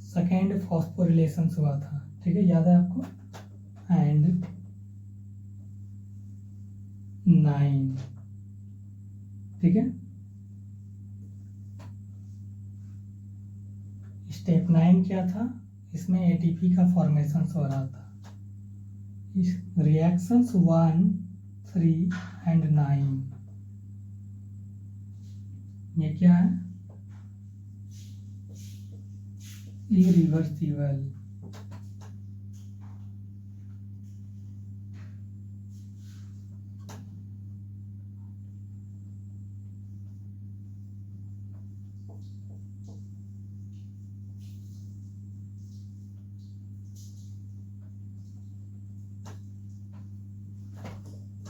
सेकेंड फॉस्फोरिलेशन हुआ था। ठीक है, याद है आपको? एंड 9, ठीक है, स्टेप 9 क्या था? इसमें एटीपी का फॉर्मेशन हो रहा था। इस रिएक्शंस 1, 3 and 9 ये क्या है? इरिवर्सिबल।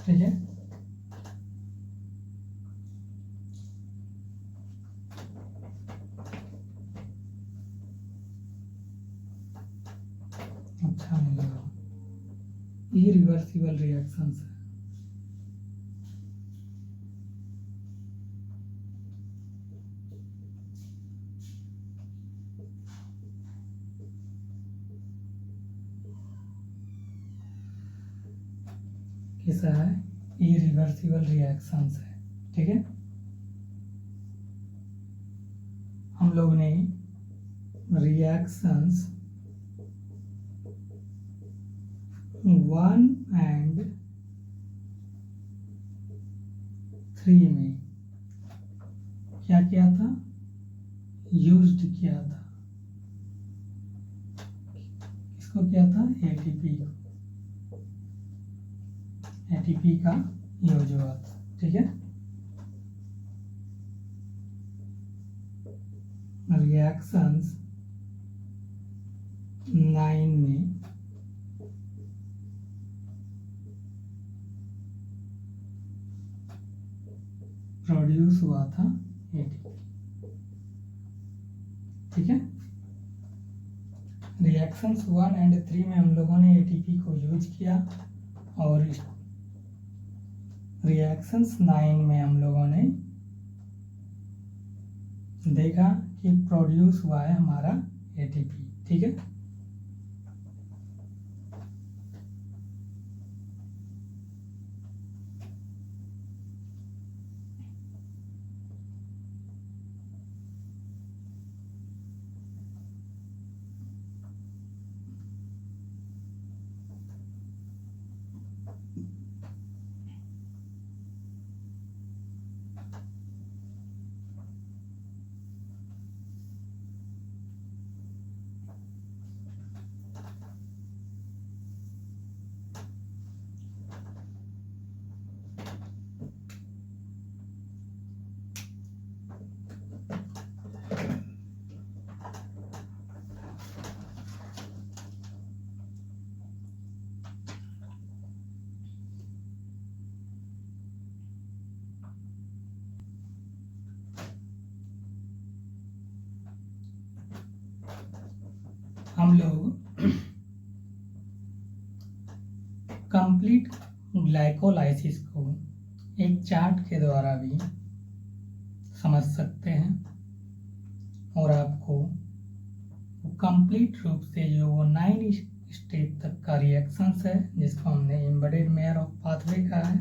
ठीक है, अच्छा नहीं लगा। इरिवर्सिबल रिएक्शंस है। कैसा है? इरिवर्सिबल रिएक्शंस है। ठीक है, हम लोग ने रिएक्शंस 1 and 3 में क्या किया था, यूज्ड किया था, इसको किया था एटीपी का यूज हुआ था। ठीक है, रिएक्शंस 9 में प्रोड्यूस हुआ था एटीपी। ठीक है, रिएक्शंस 1 एंड 3 में हम लोगों ने एटीपी को यूज किया और रिएक्शंस 9 में हम लोगों ने देखा कि प्रोड्यूस हुआ है हमारा एटीपी। ठीक है, हम लोग कंप्लीट ग्लाइकोलाइसिस को एक चार्ट के द्वारा भी समझ सकते हैं और आपको कंप्लीट रूप से जो वो 9 स्टेप तक का रिएक्शंस है जिसको हमने एम्बेडेड मेयर ऑफ पाथवे कहा है,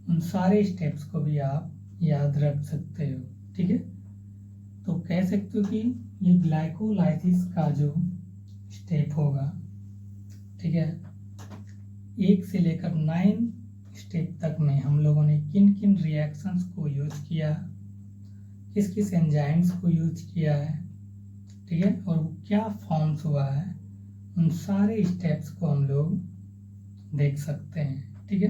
उन सारे स्टेप्स को भी आप याद रख सकते हो। ठीक है, तो कह सकते हो कि ये ग्लाइकोलाइसिस का जो स्टेप होगा, ठीक है, 1 से लेकर 9 स्टेप तक में हम लोगों ने किन किन रिएक्शंस को यूज किया, किस किस एंजाइम्स को यूज किया है, ठीक है, और वो क्या फॉर्म्स हुआ है, उन सारे स्टेप्स को हम लोग देख सकते हैं। ठीक है,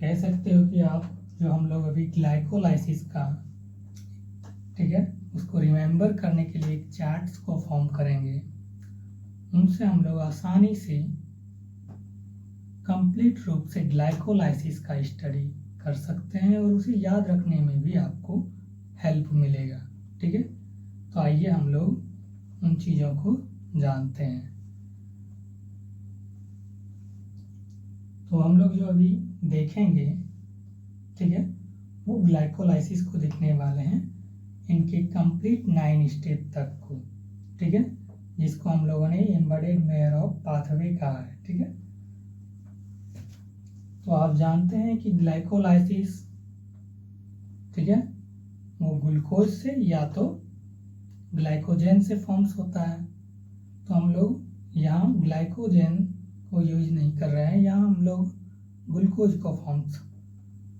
कह सकते हो कि आप जो हम लोग अभी ग्लाइकोलाइसिस का, ठीक है, उसको रिमेम्बर करने के लिए एक चार्ट्स को फॉर्म करेंगे, उनसे हम लोग आसानी से कंप्लीट रूप से ग्लाइकोलाइसिस का स्टडी कर सकते हैं और उसे याद रखने में भी आपको हेल्प मिलेगा। ठीक है, तो आइए हम लोग उन चीज़ों को जानते हैं। तो हम लोग जो अभी देखेंगे, ठीक है, वो ग्लाइकोलाइसिस को देखने वाले हैं, इनके कंप्लीट 9 स्टेप तक को। ठीक है, जिसको हम लोगों ने एम्बेडेड मेयर ऑफ पाथवे कहा है। ठीक है, तो आप जानते हैं कि ग्लाइकोलाइसिस, ठीक है, वो ग्लूकोज से या तो ग्लाइकोजन से फॉर्म्स होता है। तो हम लोग यहाँ ग्लाइकोजन को यूज नहीं कर रहे हैं, यहाँ हम लोग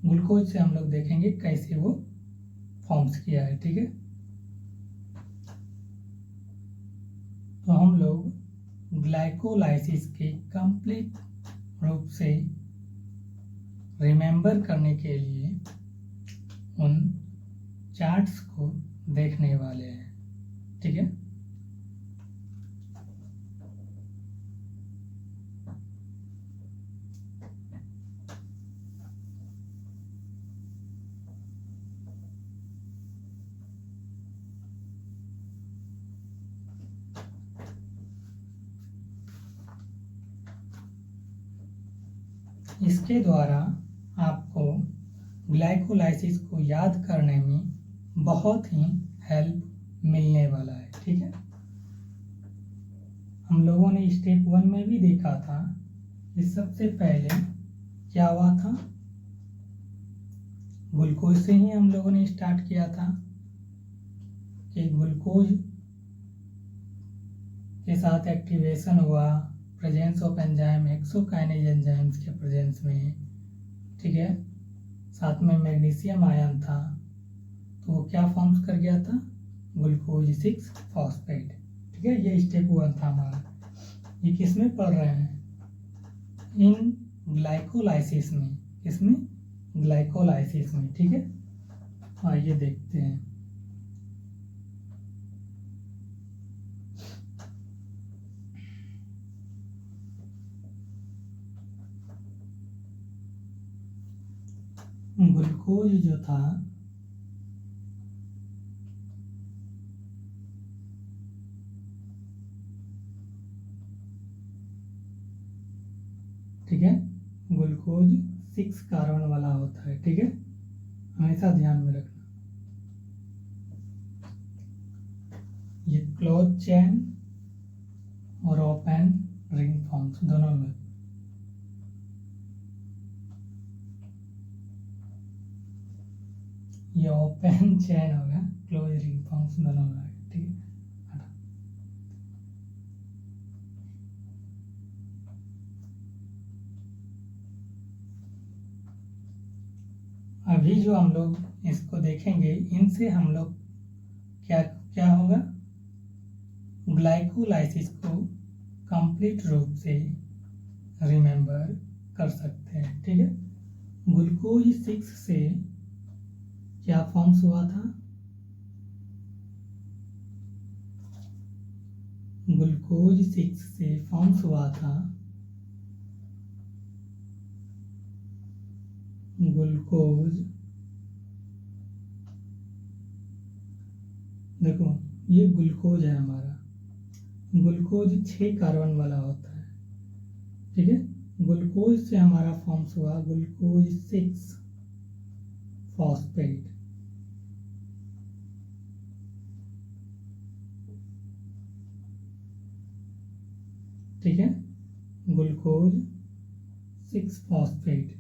ग्लूकोज से हम लोग देखेंगे कैसे वो फॉर्म्स किया है। ठीक है, तो हम लोग ग्लाइकोलाइसिस के कंप्लीट रूप से रिमेम्बर करने के लिए उन चार्ट्स को देखने वाले हैं। ठीक है, इसके द्वारा आपको ग्लाइकोलाइसिस को याद करने में बहुत ही हेल्प मिलने वाला है। ठीक है, हम लोगों ने स्टेप 1 में भी देखा था कि सबसे पहले क्या हुआ था, ग्लूकोज से ही हम लोगों ने स्टार्ट किया था कि ग्लूकोज के साथ एक्टिवेशन हुआ, presence of enzyme, hexokinase enzymes के प्रेजेंस में। ठीक है, साथ में मैग्नीशियम आयन था, तो वो क्या फॉर्म्स कर गया था, ग्लूकोज 6 फॉस्फेट। ठीक है, ये स्टेप 1 था हमारा। ये किस में पढ़ रहे हैं, इन ग्लाइकोलाइसिस में। किसमें, ग्लाइकोलाइसिस में। ठीक है, आइए देखते हैं। ग्लूकोज जो था ठीक है, ग्लूकोज 6 कार्बन वाला होता है। ठीक है, हमेशा ध्यान में रखना। ये क्लोज चेन और ओपन रिंग फॉर्म्स दोनों में। ये ओपन चेन होगा, क्लोज रिंग फॉर्म्स दोनों में आएगा। ठीक है, अभी जो हम लोग इसको देखेंगे, इनसे हम लोग क्या क्या होगा, ग्लाइकोलाइसिस को कंप्लीट रूप से रिमेंबर कर सकते हैं। ठीक है, ग्लूकोज 6 से क्या फॉर्म्स हुआ था, ग्लूकोज 6 से फॉर्म्स हुआ था ग्लूकोज, देखो ये ग्लूकोज है हमारा, ग्लूकोज 6 कार्बन वाला होता है। ठीक है, ग्लूकोज से हमारा फॉर्म्स हुआ ग्लूकोज 6 फॉस्फेट। ठीक है, ग्लूकोज 6 फॉस्फेट।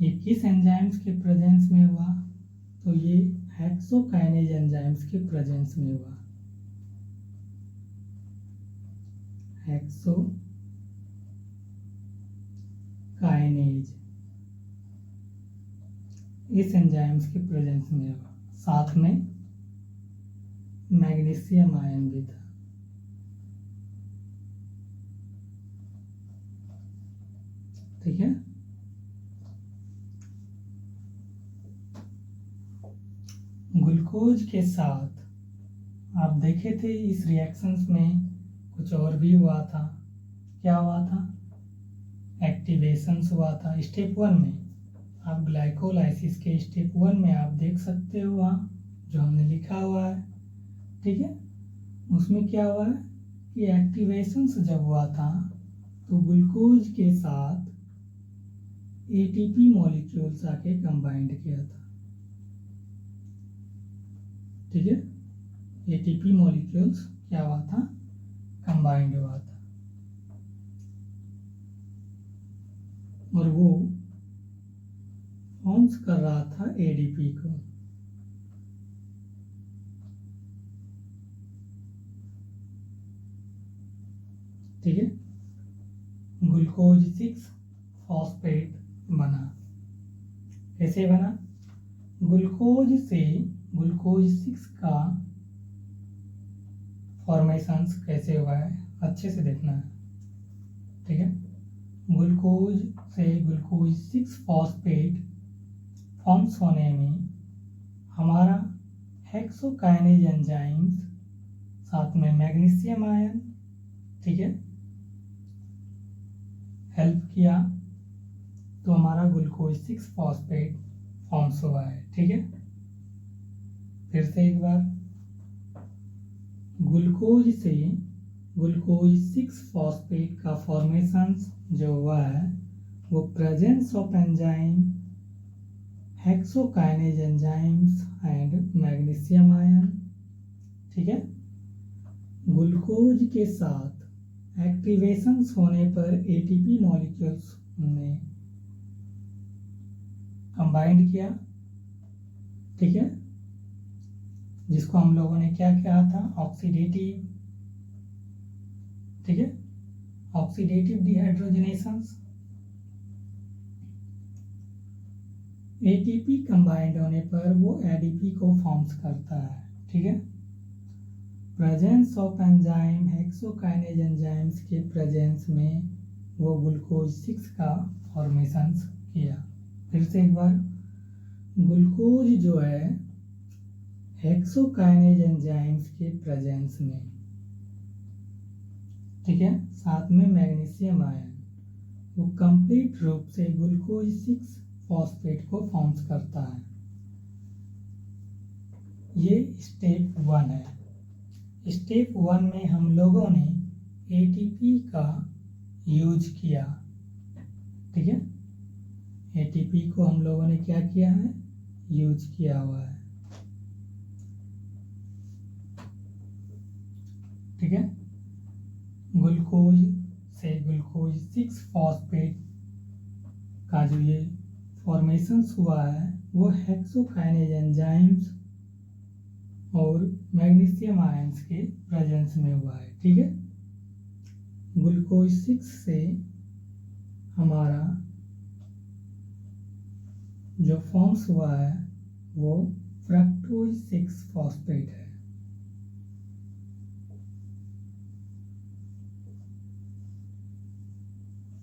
ये किस एंजाइम्स के प्रेजेंस में हुआ, तो ये हेक्सोकाइनेज एंजाइम्स के प्रेजेंस में हुआ। हेक्सोकाइनेज इस एंजाइम्स के प्रेजेंस में हुआ, साथ में मैग्नीशियम आयन भी था। ठीक है, ग्लूकोज के साथ आप देखे थे इस रिएक्शंस में कुछ और भी हुआ था। क्या हुआ था, एक्टिवेशंस हुआ था स्टेप 1 में। आप ग्लाइकोलाइसिस के स्टेप 1 में आप देख सकते हो वहाँ जो हमने लिखा हुआ है। ठीक है, उसमें क्या हुआ है कि एक्टिवेशंस जब हुआ था तो ग्लूकोज के साथ एटीपी मॉलिक्यूल्स आके कंबाइंड किया था। ठीक है, एटीपी मॉलिक्यूल्स क्या हुआ था, कंबाइंड हुआ था, और वो फॉर्म्स कर रहा था एडीपी को। ठीक है, ग्लूकोज 6 फॉस्फेट बना। कैसे बना, ग्लूकोज से ग्लूकोज 6 का फॉर्मेशंस कैसे हुआ है, अच्छे से देखना है। ठीक है, ग्लूकोज से ग्लूकोज 6 फॉस्फेट फॉर्म्स होने में हमारा हेक्सोकाइनेज एंजाइम्स साथ में मैग्नीशियम आयन, ठीक है, हेल्प किया, तो हमारा ग्लूकोज 6 फॉस्फेट फॉर्म्स हुआ है। ठीक है, फिर से एक बार, ग्लूकोज से ग्लूकोज 6 फॉस्फेट का फॉर्मेशंस जो हुआ है वो presence of enzyme hexokinase enzymes and magnesium ion. ठीक है, ग्लूकोज के साथ एक्टिवेशंस होने पर एटीपी मॉलिक्यूल्स ने कंबाइंड किया। ठीक है, जिसको हम लोगों ने क्या कहा था, ऑक्सीडेटिव। ठीक है, ऑक्सीडेटिव डिहाइड्रोजनेशंस। एटीपी कंबाइंड होने पर वो एडीपी को फॉर्म्स करता है, ठीक है। Presence of enzyme hexokinase enzymes के प्रेजेंस में वो ग्लूकोज 6 का फॉर्मेशन किया। फिर से एक बार, ग्लूकोज जो है हेक्सोकाइनेज एंजाइम्स के प्रेजेंस में, ठीक है, साथ में मैग्नीशियम आयन, वो कंप्लीट रूप से ग्लूकोज 6 फॉस्फेट को फॉर्म्स करता है। ये स्टेप 1 है। स्टेप 1 में हम लोगों ने एटीपी का यूज किया, ठीक है। एटीपी को हम लोगों ने क्या किया है, यूज किया हुआ है, ठीक है। ग्लूकोज से ग्लूकोज 6 फॉस्फेट का जो ये फॉर्मेशंस हुआ है वो हेक्सोकाइनेज एंजाइम्स और मैग्नीशियम आयंस के प्रेजेंस में हुआ है, ठीक है। ग्लूकोज 6 से हमारा जो फॉर्म्स हुआ है वो फ्रक्टोज 6 फॉस्फेट है।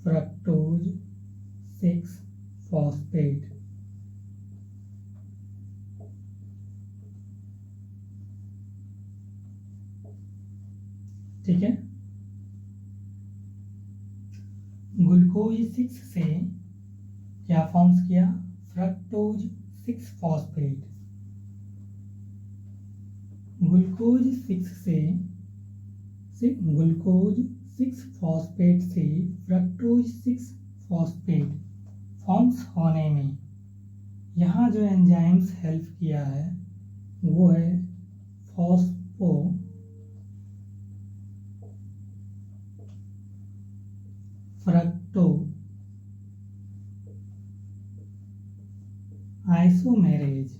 फ्रक्टोज 6 फॉस्फेट, ठीक है। ग्लूकोज 6 से क्या फॉर्म्स किया, फ्रक्टोज 6 फॉस्फेट। ग्लूकोज 6 से ग्लूकोज 6 फॉस्फेट से फ्रक्टोज 6 फॉस्फेट फॉर्म्स होने में यहाँ जो एंजाइम्स हेल्प किया है वो है फॉस्फो फ्रक्टो आइसोमेरेज,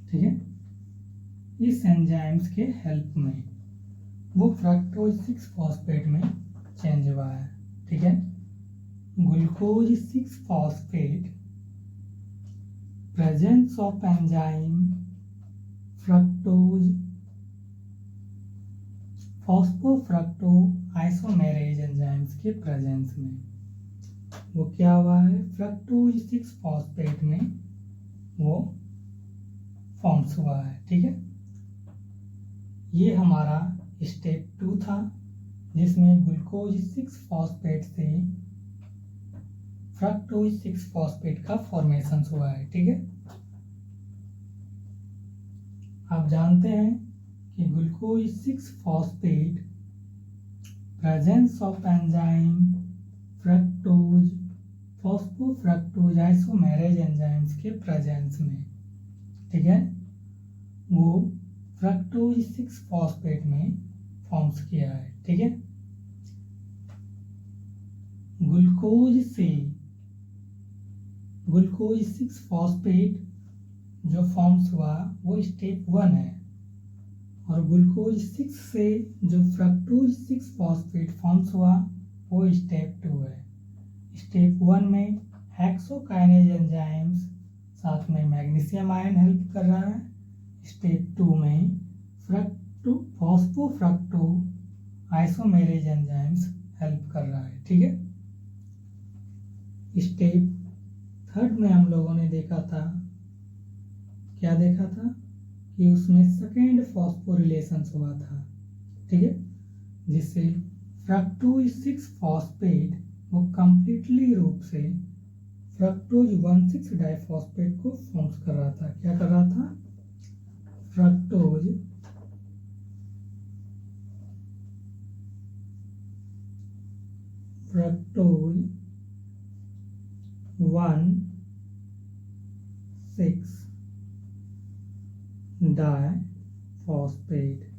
ठीक है। इस एंजाइम्स के हेल्प में वो फ्रक्टोज 6 फॉस्फेट में चेंज हुआ है, ठीक है। Glucose 6 phosphate, presence of enzyme fructose phosphofructo isomerase enzymes के प्रेजेंस में वो क्या हुआ है, फ्रक्टोज 6 फॉस्फेट में वो फॉर्म्स हुआ है, ठीक है। ये हमारा स्टेप 2 था जिसमें ग्लूकोज 6 फॉस्फेट से फ्रक्टोज 6 फॉस्फेट का फॉर्मेशन हुआ है, ठीक है। आप जानते हैं कि glucose 6 phosphate presence of enzyme fructose phosphofructose isomerase enzymes के प्रेजेंस में, ठीक है, वो फ्रक्टोज 6 फॉस्फेट में फॉर्म्स किया है, ठीक है। ग्लूकोज 6 फॉस्फेट जो फॉर्म्स हुआ वो स्टेप 1 है और ग्लूकोज 6 से जो फ्रक्टोज 6 फॉस्फेट फॉर्म्स हुआ वो स्टेप 2 है। स्टेप 1 में हेक्सोकाइनेज एंजाइम्स साथ में मैग्नीशियम आयन हेल्प कर रहा है। स्टेप 2 में फॉस्फोफ्रक्टो आइसोमेरेज एंजाइम्स हेल्प कर रहा है, ठीक है। स्टेप 3 में हम लोगों ने देखा था, क्या देखा था कि उसमें सेकेंड फॉस्फोरिलेशन हुआ था, ठीक है, जिससे फ्रक्टोज 6 फॉस्फेट वो कंप्लीटली रूप से फ्रक्टोज 1,6 डाइफॉस्फेट को फॉर्म्स कर रहा था। क्या कर रहा था, फ्रक्टोज 1,6 डाइफॉस्फेट,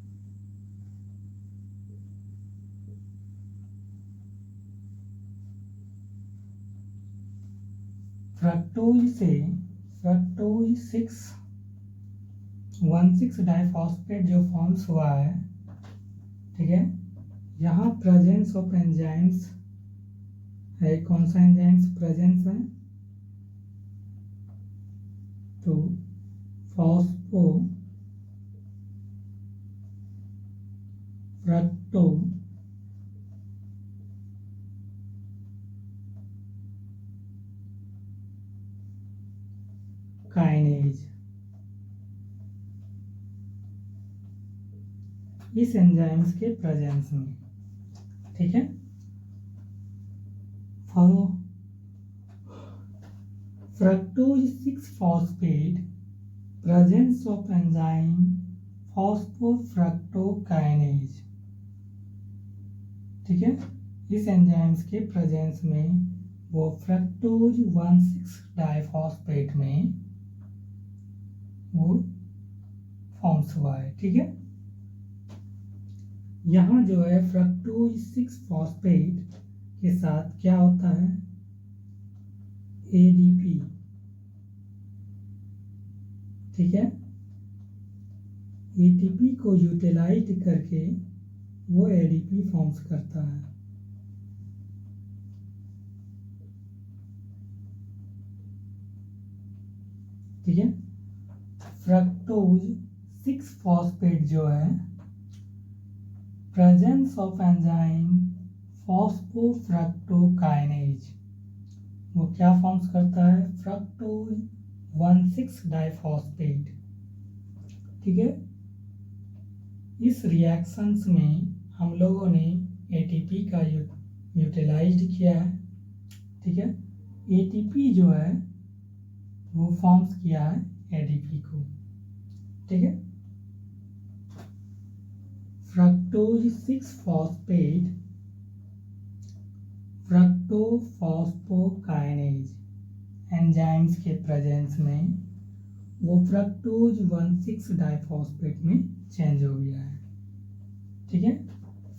फ्रक्टोज से फ्रक्टोज 1,6 डाइफॉस्फेट जो फॉर्म्स हुआ है, ठीक है, यहाँ प्रेजेंस ऑफ एंजाइम्स है, कौन सा एंजाइम्स प्रेजेंस है, तो फॉस्फो फ्रक्टो काइनेज, इस एंजाइम्स के प्रेजेंस में, ठीक है। Fructose 6 phosphate presence of enzyme फॉस्फोफ्रक्टोकाइनेज, ठीक है। इस एंजाइम्स के प्रेजेंस में वो फ्रक्टोज 1,6 डाइफॉस्फेट में वो फॉर्म्स हुआ है, ठीक है। यहाँ जो है फ्रक्टोज 6 फॉस्फेट के साथ क्या होता है, एडीपी, ठीक है। एटीपी को यूटिलाइज करके वो एडीपी फॉर्म्स करता है, ठीक है। फ्रक्टोज 6 फॉस्फेट जो है प्रेजेंस ऑफ एंजाइम फॉस्फोफ्रक्टोकाइनेज, वो क्या फॉर्म्स करता है, फ्रक्टोज 1,6 डाइफॉस्फेट, ठीक है। इस रिएक्शंस में हम लोगों ने एटीपी का यूटिलाइज्ड किया है, ठीक है। एटीपी जो है वो फॉर्म्स किया है एडीपी को, ठीक है। फ्रक्टोज 6 फॉस्फेट फ्रक्टोफॉस्फोकाइनेज एंजाइम्स के प्रेजेंस में वो फ्रक्टोज 1,6 डाइफॉस्फेट में चेंज हो गया है, ठीक है।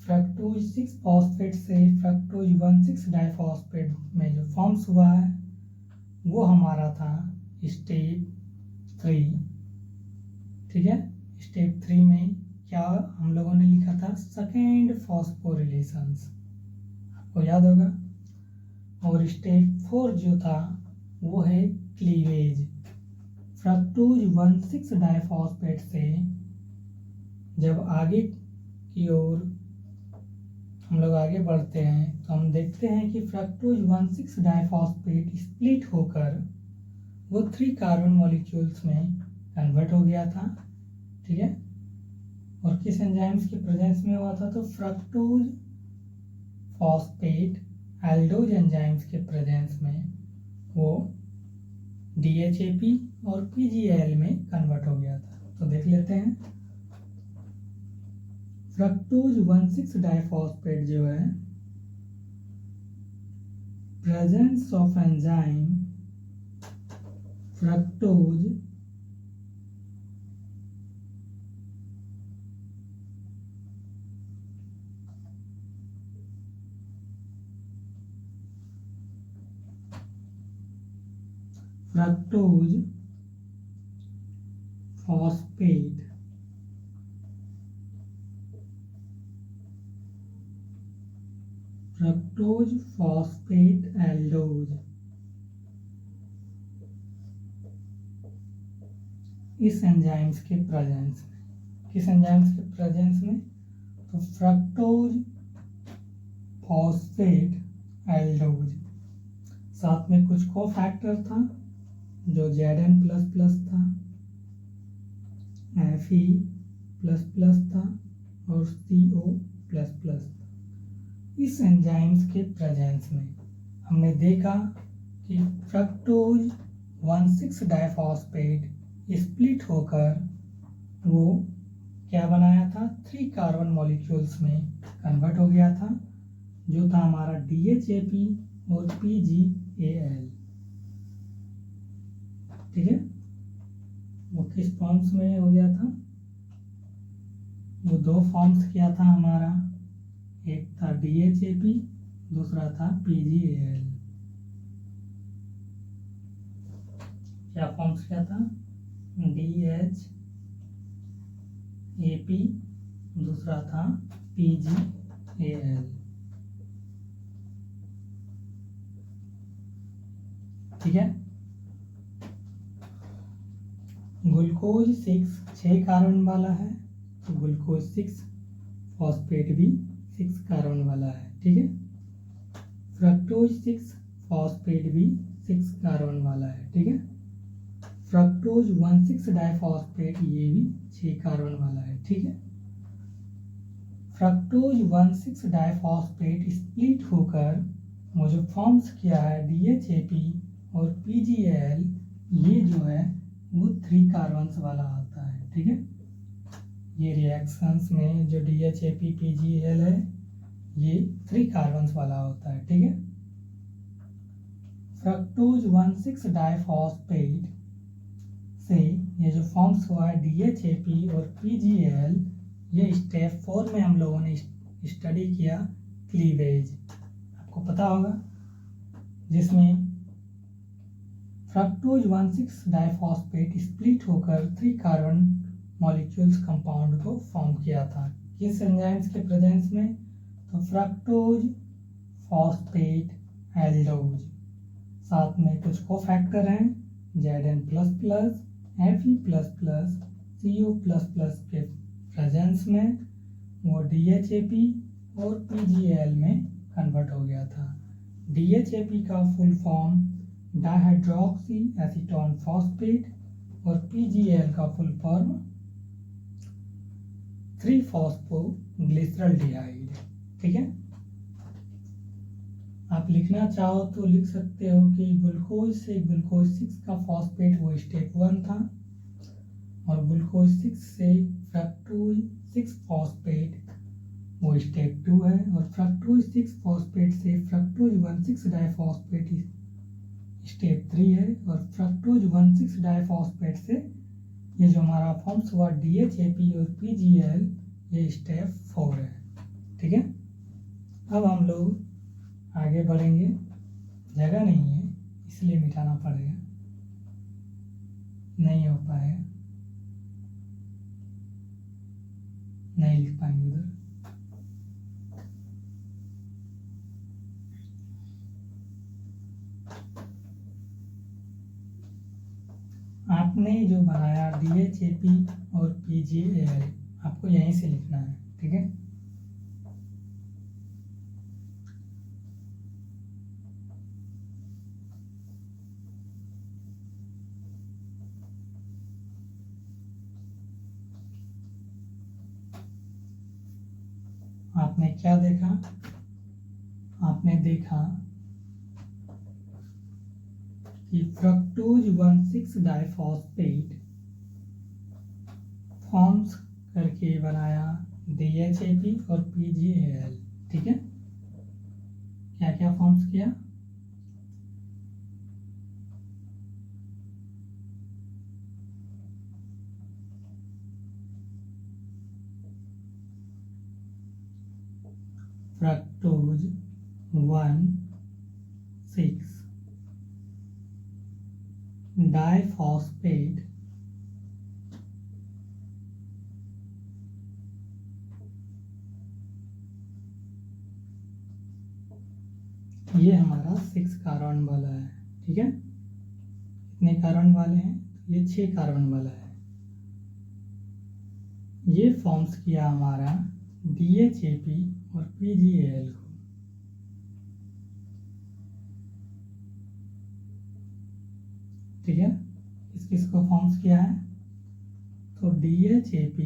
फ्रक्टोज 6 फॉस्फेट से फ्रक्टोज 1,6 डाइफॉस्फेट में जो फॉर्म्स हुआ है वो हमारा था स्टेप 3, ठीक है। स्टेप 3 में क्या हम लोगों ने लिखा था, सेकेंड फॉस्फोरिलेशंस, आपको याद होगा। और स्टेप 4 जो था वो है क्लीवेज, फ्रक्टोज 1,6 डाइफॉस्फेट से जब आगे की ओर हम लोग आगे बढ़ते हैं तो हम देखते हैं कि फ्रक्टोज 1,6 डाइफॉस्फेट स्प्लिट होकर वो 3 कार्बन मॉलिक्यूल्स में कन्वर्ट हो गया था, ठीक है। और किस एंजाइम्स के प्रेजेंस में हुआ था, तो फ्रक्टोज फॉस्फेट एल्डोज एंजाइम्स के प्रेजेंस में वो DHAP और PGL में कन्वर्ट हो गया था। तो देख लेते हैं, फ्रक्टोज 1,6 डाइफॉस्फेट जो है presence of enzyme fructose phosphate fructose phosphate aldose, इस एंजाइम्स के प्रेजेंस में, किस एंजाइम्स के प्रेजेंस में, तो फ्रक्टोज फॉस्फेट एल्डोज, साथ में कुछ को फैक्टर था जो Zn++ था, Fe++ था और CO++ था। इस एंजाइम्स के प्रेजेंस में हमने देखा कि फ्रक्टोज 1,6 डाइफॉस्फेट स्प्लिट होकर वो क्या बनाया था, 3 कार्बन मॉलिक्यूल्स में कन्वर्ट हो गया था, जो था हमारा DHAP और PGAL, ठीक है। वो किस फॉर्म्स में हो गया था, वो 2 फॉर्म्स किया था हमारा, एक था DHAP, दूसरा था PGAL। क्या फॉर्म्स क्या था, DHAP, दूसरा था PGAL, ठीक है। ग्लूकोज 6 कार्बन वाला है, तो ग्लूकोज 6 फॉस्फेट भी 6 कार्बन वाला है। ठीक है। फ्रक्टोज 6 फॉस्फेट भी 6 कार्बन वाला है। ठीक है। फ्रक्टोज 1,6 डाइफॉस्फेट ये भी 6 कार्बन वाला है। ठीक है। फ्रक्टोज 1,6 डाइफॉस्फेट स्प्लिट होकर वो जो फॉर्म्स किया है DHAP और PGL, ये जो है वो 3 कार्बन्स वाला आता है। ठीक है। ये रिएक्शंस में जो DHAP PGL है ये 3 कार्बन्स वाला होता है। ठीक है। फ्रक्टोज 1,6 डाइफॉस्फेट से ये जो फॉर्म्स हुआ है DHAP और PGL, ये स्टेप 4 में हम लोगों ने स्टडी किया क्लीवेज, आपको पता होगा, जिसमें फ्रक्टोज 1,6 डाइफॉस्फेट स्प्लिट होकर 3 कार्बन मॉलिक्यूल्स कंपाउंड को फॉर्म किया था। किस एंजाइम्स के प्रेजेंस में? तो फ्रक्टोज फॉस्फेट एल्डोज, साथ में कुछ कोफैक्टर हैं Zn++, Fe++, CO++ के प्रेजेंस में वो DHAP और PGL में कन्वर्ट हो गया था। DHAP का full form dihydroxy acetone phosphate और PGL का फुल फॉर्म 3-फॉस्फोग्लिसरॉल्डिहाइड। ठीक है। आप लिखना चाहो तो लिख सकते हो कि ग्लूकोज से ग्लूकोज 6 का फॉस्फेट वो स्टेप 1 था, और ग्लूकोज 6 से फ्रक्टोज 6 फॉस्फेट वो स्टेप 2 है, और फ्रक्टोज 6 फॉस्फेट से फ्रक्टोज 1,6 डाइफॉस्फेट स्टेप 3 है, और फ्रक्टोज 1,6 डाइफॉस्फेट से ये जो हमारा फॉर्म्स हुआ DHAP और PGL, ये स्टेप 4 है। ठीक है। अब हम लोग आगे बढ़ेंगे, जगह नहीं है इसलिए मिटाना पड़ेगा, नहीं हो पाएगा, नहीं लिख पाएंगे उधर। आपने जो बनाया DHAP और PGL आपको यहीं से लिखना है। ठीक है। आपने क्या देखा? आपने देखा कि फ्रक्टोज 1,6 डाइफॉस्फेट फॉर्म्स करके बनाया DHAP और PGL। ठीक है। क्या क्या फॉर्म्स किया? फ्रक्टोज 1,6 डाइफॉस्फेट ये हमारा 6 कार्बन वाला है। ठीक है। कितने कार्बन वाले हैं? ये 6 कार्बन वाला है। ये फॉर्म्स किया हमारा DHAP और PGL को। ठीक है। किसको फॉर्म्स किया है? तो DHAP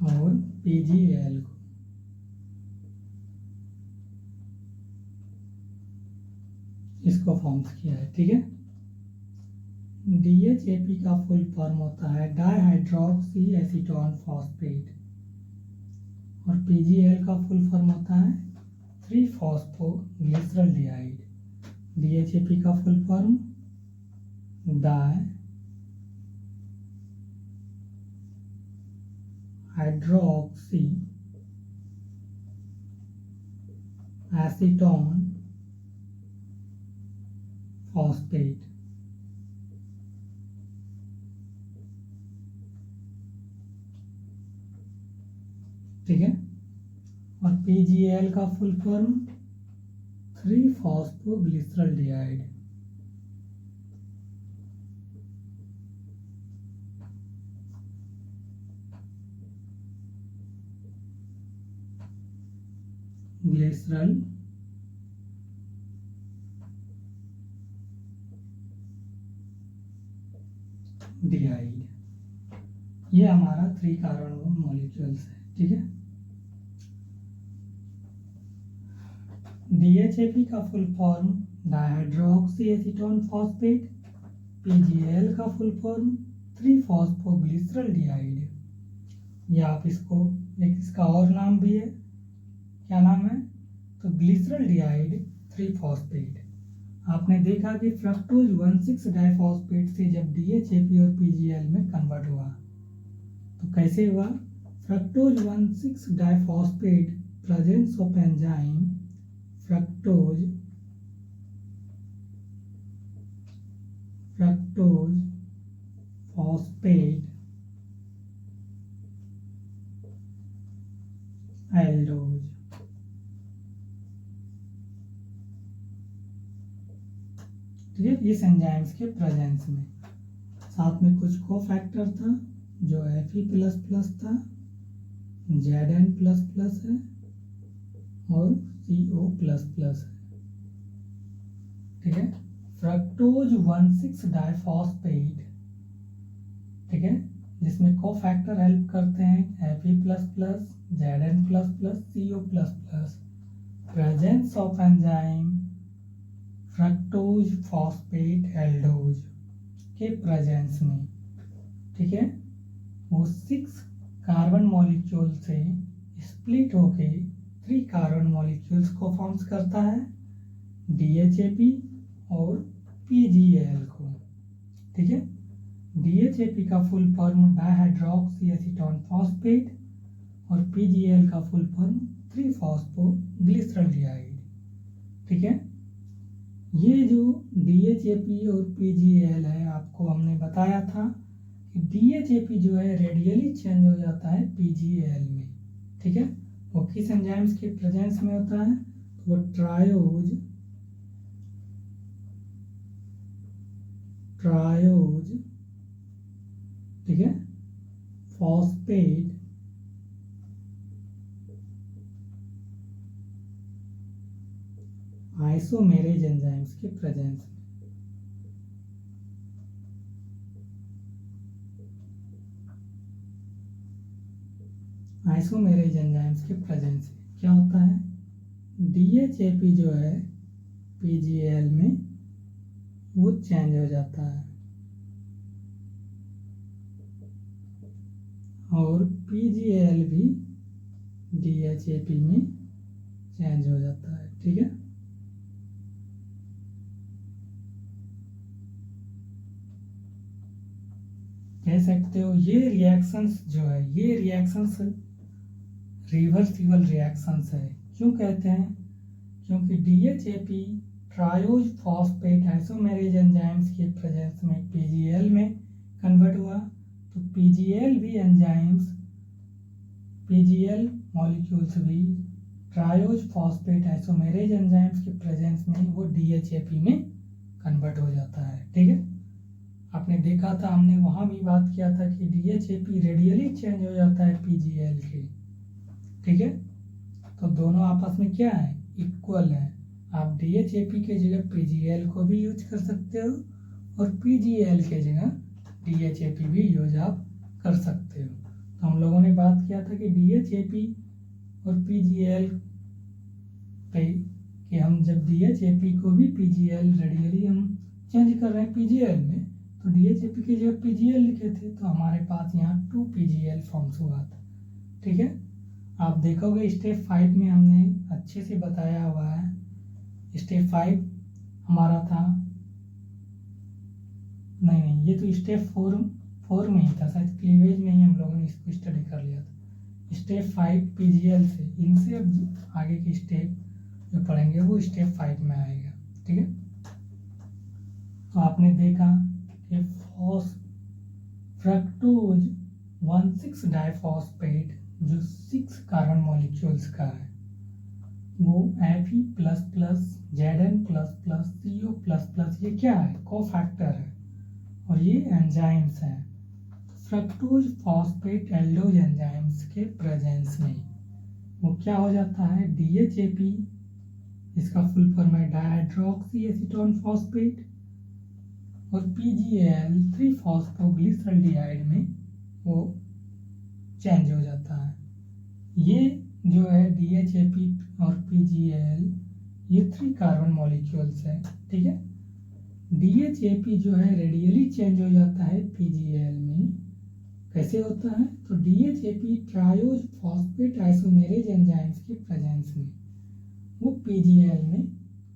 और PGL को। इसको फॉर्म्स किया है। ठीक है। DHAP का फुल फॉर्म होता है डाइहाइड्रोक्सी एसीटोन फॉस्फेट, और PGL का फुल फॉर्म होता है 3-फॉस्फोग्लिसरॉल्डिहाइड। DHAP का full form dihydroxy acetone phosphate, ठीक है। और PGL का फुल फॉर्म 3-फॉस्फोग्लिसरॉल्डिहाइड। ग्लिसरॉल डिहाइड, ये हमारा 3 कार्बन मॉलिक्यूल्स है, ठीक है। DHAP का full form dihydroxy acetone phosphate, PGL का फुल फॉर्म 3-फॉस्फोग्लिसरॉल्डिहाइड। या आप इसको एक इसका और नाम भी है, क्या नाम है, तो ग्लिसरॉल्डिहाइड 3-फॉस्फेट। आपने देखा कि फ्रक्टोज 1,6 डाइफॉस्फेट से जब DHAP और PGL में कन्वर्ट हुआ तो कैसे हुआ, fructose 1,6 diphosphate presence of enzyme fructose phosphate aldose. ठीक है, इस एंजाइम्स के प्रेजेंस में साथ में कुछ को फैक्टर था जो Fe++ था, Zn++ है और CO++ है, ठीक है। फ्रक्टोज 1,6 डाइफॉस्फेट, ठीक है, जिसमें को फैक्टर हेल्प करते हैं Fe++, Zn++, CO++, presence of enzyme fructose phosphate aldose के प्रेजेंस में, ठीक है, वो 6 कार्बन मॉलिक्यूल से स्प्लिट होके 3 कार्बन मॉलिक्यूल्स को फॉर्म्स करता है, DHAP और PGL को, ठीक है। DHAP का full form dihydroxy acetone phosphate और PGL का फुल फॉर्म 3-फॉस्फोग्लिसरॉल्डिहाइड, ठीक है। ये जो DHAP और PGL है, आपको हमने बताया था कि DHAP जो है रेडियली चेंज हो जाता है PGL में, ठीक है। वो किस एंजाइम्स के प्रेजेंस में होता है, तो वो ट्रायोज ठीक है, फॉस्फेट आइसोमेरेज एंजाइम्स के प्रेजेंस में, आइसोमेरेज एंजाइम्स के प्रेजेंस में क्या होता है, DHAP जो है PGL में वो चेंज हो जाता है और PGL भी DHAP में चेंज हो जाता है, ठीक है। कह सकते हो ये रिएक्शंस जो है, ये रिएक्शंस रिवर्सिबल रिएक्शंस है। क्यों कहते हैं, क्योंकि DHAP triose phosphate isomerase enzymes के प्रेजेंस में PGL में कन्वर्ट हुआ, तो PGL भी एंजाइम्स, PGL मॉलिक्यूल्स भी ट्रायोज फॉस्फेट आइसोमेरेज एंजाइम्स के प्रेजेंस में वो DHAP में कन्वर्ट हो जाता है, ठीक है। आपने देखा था, हमने वहाँ भी बात किया था कि DHAP रेडियली चेंज हो जाता है PGL के, ठीक है। तो दोनों आपस में क्या है, इक्वल है। आप DHAP के जगह PGL को भी यूज कर सकते हो और PGL के जगह DHAP भी यूज आप कर सकते हो। तो हम लोगों ने बात किया था कि DHAP और PGL पे कि हम जब DHAP को भी PGL रेडियली हम चेंज कर रहे हैं PGL में, तो DHAP की जगह PGL लिखे थे, तो हमारे पास यहाँ 2 PGL फॉर्म्स हुआ था, ठीक है। आप देखोगे स्टेप 5 में हमने अच्छे से बताया हुआ है। स्टेप 5 हमारा था, नहीं ये तो स्टेप 4 में ही था, शायद क्लीवेज में ही हम लोगों ने इसको स्टडी कर लिया था। स्टेप 5 PGL से, इनसे अब आगे की स्टेप जो पढ़ेंगे वो स्टेप 5 में आएगा, ठीक है। तो आपने देखा कि फ्रक्टोज 1,6 डाइफॉस्फेट जो 6 कार्बन मॉलिक्यूल्स का है वो Fe++ Zn++ CO++ ये क्या है? कोफैक्टर है और ये एंजाइम्स हैं। फ्रक्टोज फॉस्फेट एल्डोज एंजाइम्स के प्रेजेंस में वो क्या हो जाता है? DHAP, इसका फुल फॉर्म है डाइहाइड्रोक्सी एसीटोन फॉस्फेट, और PgAl 3-फॉस्फोग्लिसरल्डिहाइड में वो चेंज हो जाता है। ये जो है DHAP और PgAl ये 3 कार्बन मॉलिक्यूल्स है, ठीक है। DHAP जो है रेडियली चेंज हो जाता है PgAl में। कैसे होता है? तो DHAP triose phosphate isomerase enzymes के प्रेजेंस में वो PgAl में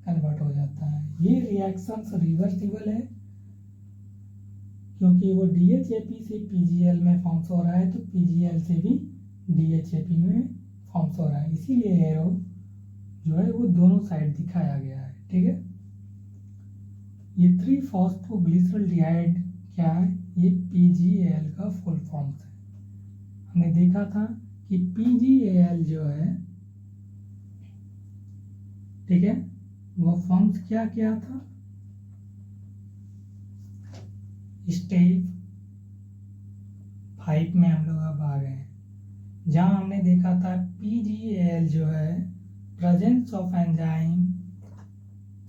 कन्वर्ट हो जाता है। ये रिएक्शन रिवर्सिबल है क्योंकि वो DHAP से PgAl में फॉर्म्स हो रहा है तो PgAl से भी DHAP में फॉर्म्स हो रहा है, इसीलिए एरो जो है वो दोनों साइड दिखाया गया है, ठीक है। ये 3-फॉस्फोग्लिसरल्डिहाइड क्या है? ये PgAl का फुल फॉर्म्स है। हमने देखा था कि PgAl जो है, ठीक है, वो फॉर्म्स क्या क्या था? स्टेप 5 में हम लोग अब आ गए हैं, जहां हमने देखा था PgAl जो है presence of enzyme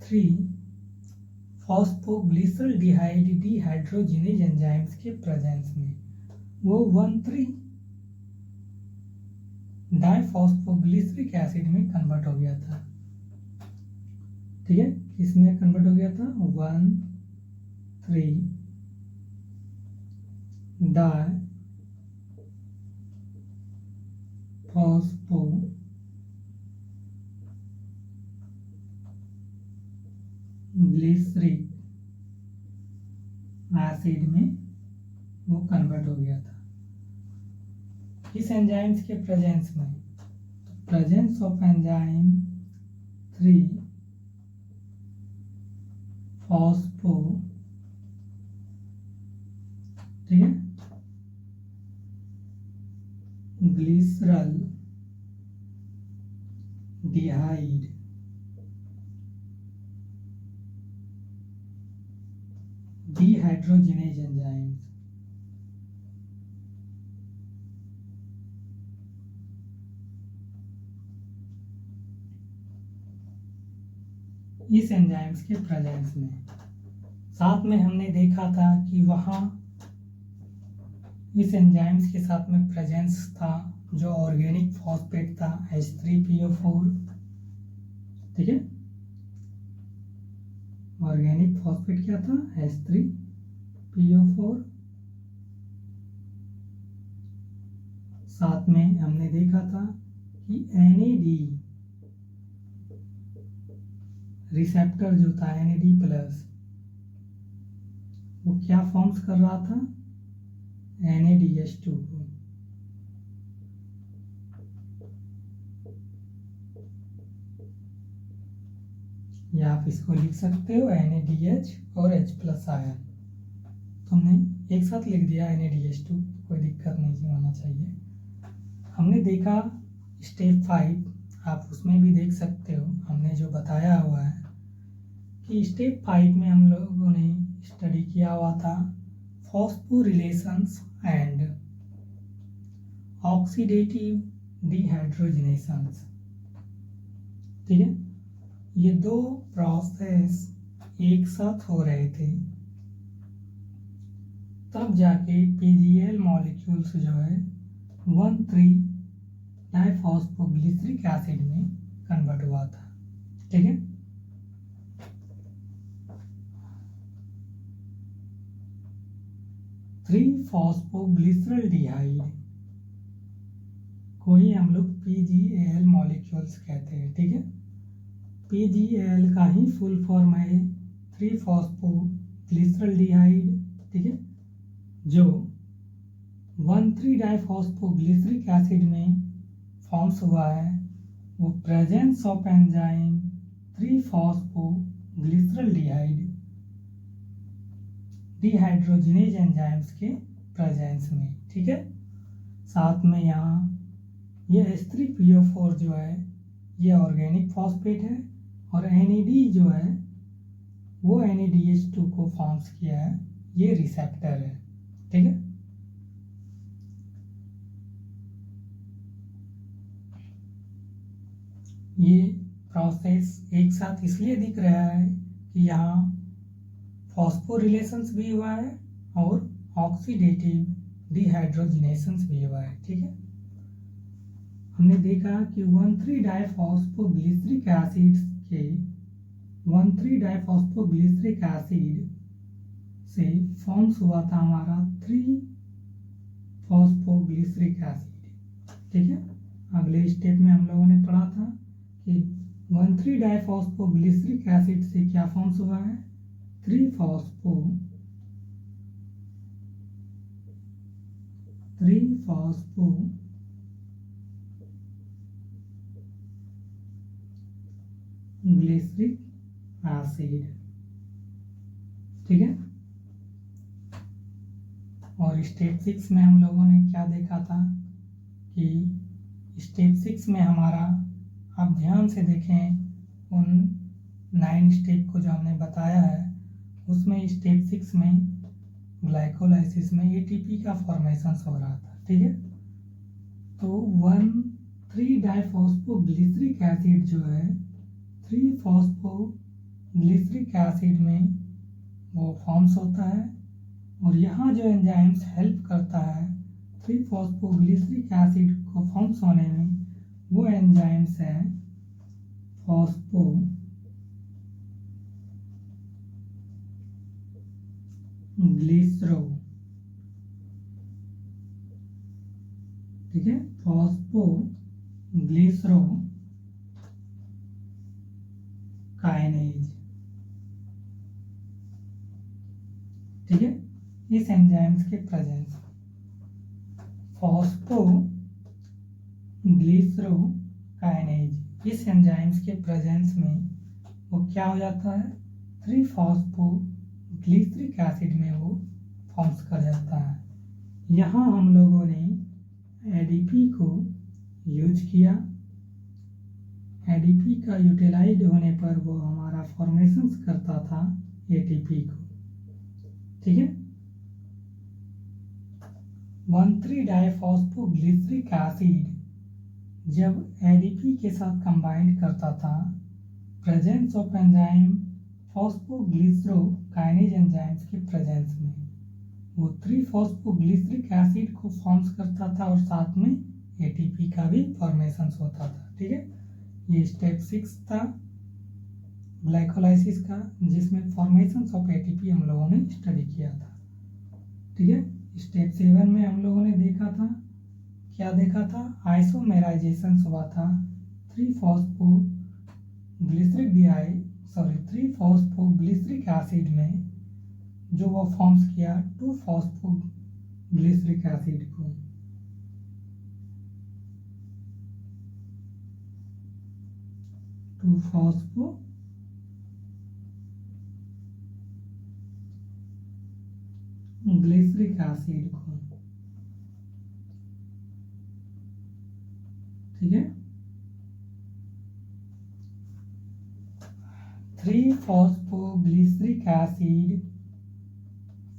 three phosphoglyceraldehyde dehydrogenase enzymes के प्रेजेंस में वो 1,3-डाइफॉस्फोग्लिसरिक एसिड में कन्वर्ट हो गया था, ठीक है। किसमें कन्वर्ट हो गया था? 1,3-डाइफॉस्फोग्लिसरिक एसिड में वो कन्वर्ट हो गया था इस एंजाइम्स के प्रेजेंस में। तो प्रेजेंस ऑफ एंजाइम 3-फॉस्फो, ठीक है, ग्लिसरल डिहाइड डिहाइड्रोजिनेज एंजाइम्स इस एंजाइम्स के प्रेजेंस में। साथ में हमने देखा था कि वहां इस एंजाइम्स के साथ में प्रेजेंस था जो ऑर्गेनिक फॉस्फेट था H3PO4, ठीक है। ऑर्गेनिक फॉस्फेट क्या था? H3PO4। साथ में हमने देखा था कि NAD रिसेप्टर जो था NAD+, वो क्या फॉर्म्स कर रहा था? NADH2 को। या आप इसको लिख सकते हो NADH और H+ आयन। तो हमने एक साथ लिख दिया NADH2, कोई दिक्कत नहीं होना चाहिए। हमने देखा स्टेप 5, आप उसमें भी देख सकते हो, हमने जो बताया हुआ है कि स्टेप 5 में हम लोगों ने स्टडी किया हुआ था फॉस्फोरिलेशंस एंड ऑक्सीडेटिव डिहाइड्रोजिनेशंस, ठीक है। ये दो प्रोसेस एक साथ हो रहे थे तब जाके PgAl मॉलिक्यूल्स जो है 1,3-डाइफॉस्फोग्लिसरिक एसिड में कन्वर्ट हुआ था, ठीक है। (3-फॉस्फोग्लिसरल्डिहाइड को ही हम लोग PgAl मॉलिक्यूल्स कहते हैं, ठीक है। PgAl का ही फुल फॉर्म है 3-फॉस्फोग्लिसरल्डिहाइड, ठीक है, जो 1,3-डाइफॉस्फोग्लिसरिक एसिड में फॉर्म्स हुआ है। वो presence of enzyme three phosphoglyceraldehyde dehydrogenase enzymes के प्रेजेंस में, ठीक है। साथ में यहाँ ये H3PO4 जो है ये ऑर्गेनिक फॉस्फेट है, और NAD जो है वो NADH2 को फॉर्म्स किया है, ये रिसेप्टर है। ठीक है, ये प्रोसेस एक साथ इसलिए दिख रहा है कि यहाँ फॉस्फोरिलेशंस भी हुआ है और ऑक्सीडेटिव डिहाइड्रोजिनेशंस भी हुआ है। ठीक है, हमने देखा कि 1,3-डाइफॉस्फोग्लिसरिक एसिड के 1,3-डाइफॉस्फोग्लिसरिक एसिड से फॉर्म्स हुआ था हमारा 3-फॉस्फोग्लिसरिक एसिड। ठीक है, अगले स्टेप में हम लोगों ने पढ़ा था कि 1,3-डाइफॉस्फोग्लिसरिक एसिड से क्या फॉर्म्स हुआ है, 3-फॉस्फोग्लिसरिक एसिड। ठीक है, और स्टेप 6 में हम लोगों ने क्या देखा था कि स्टेप 6 में हमारा, आप ध्यान से देखें उन 9 स्टेप को जो हमने बताया है, उसमें स्टेप 6 में ग्लाइकोलाइसिस में ATP का फॉर्मेशन हो रहा था। ठीक है, तो 1,3-डाइफॉस्फोग्लिसरिक एसिड जो है 3-फॉस्फोग्लिसरिक एसिड में वो फॉर्म्स होता है, और यहाँ जो एंजाइम्स हेल्प करता है 3-फॉस्फोग्लिसरिक एसिड को फॉर्म्स होने में, वो एंजाइम्स हैं फॉस्फोग्लिसरो। ठीक है, फॉस्फोग्लिसरो काइनेज। ठीक है, इस एंजाइम्स के प्रेजेंस फॉस्फोग्लिसरोकाइनेज, इस एंजाइम्स के प्रेजेंस में वो क्या हो जाता है, 3-फॉस्फोग्लिसरिक एसिड में वो फॉर्म्स कर जाता है। यहाँ हम लोगों ने ADP को यूज किया, ADP का यूटिलाइज होने पर वो हमारा फॉर्मेशंस करता था ATP को। ठीक है, 1,3-डाइफॉस्फोग्लिसरिक एसिड जब ADP के साथ कंबाइंड करता था, प्रेजेंस ऑफ एंजाइम फॉस्फोग्लिसरोकाइनेज एंजाइम्स के प्रेजेंस में वो 3-फॉस्फोग्लिसरिक एसिड को फॉर्म्स करता था, और साथ में ATP का भी फॉर्मेशन होता था। ठीक है, ये स्टेप 6 था ग्लाइकोलाइसिस का, जिसमें फॉर्मेशन ऑफ ATP हम लोगों ने स्टडी किया था। ठीक है, स्टेप 7 में हम लोगों ने देखा था, क्या देखा था, आइसोमेराइजेशन हुआ था 3-फॉस्फोग्लिसरिक एसिड में, जो वो फॉर्म्स किया 2-फॉस्फोग्लिसरिक एसिड को। ग्लिसरिक एसिड को। ठीक है, 3-फॉस्फोग्लिसरिक एसिड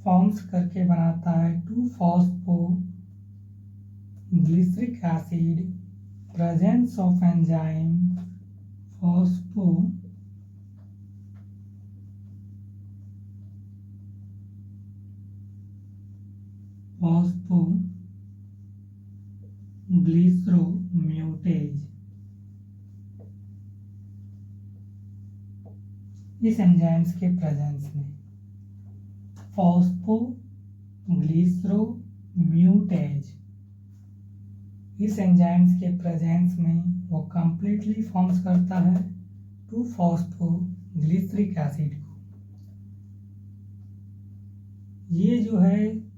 फॉर्म्स करके बनाता है two phosphoglyceric acid, presence of enzyme फॉस्फोग्लिसरोम्यूटेज। इस एंजाइम्स के प्रेजेंस में फॉस्फोग्लिसरोम्यूटेज, इस एंजाइम्स के प्रेजेंस में वो कंप्लीटली फॉर्म्स करता है 2-फॉस्फोग्लिसरिक एसिड को। ये जो है,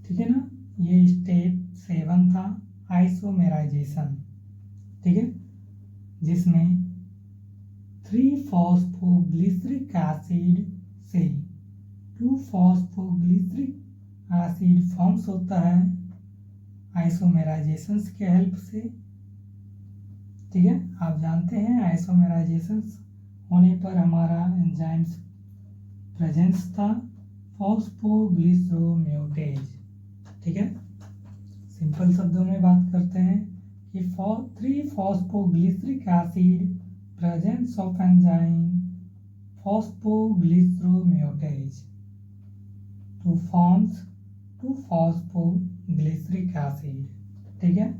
ठीक है ना, ये स्टेप 7 था आइसोमेराइजेशन। ठीक है, जिसमें 3-फॉस्फोग्लिसरिक एसिड से 2-फॉस्फोग्लिसरिक एसिड फॉर्म्स होता है, आइसोमेराइजेशंस के हेल्प से। ठीक है, आप जानते हैं आइसोमेराइजेशंस होने पर हमारा एंजाइम्स प्रेजेंस था फॉस्फोग्लिसरोम्यूटेज। ठीक है, सिंपल शब्दों में बात करते हैं कि three phosphoglyceric acid presence of enzyme phosphoglyceromutase to forms two phosphoglyceric acid. ठीक है,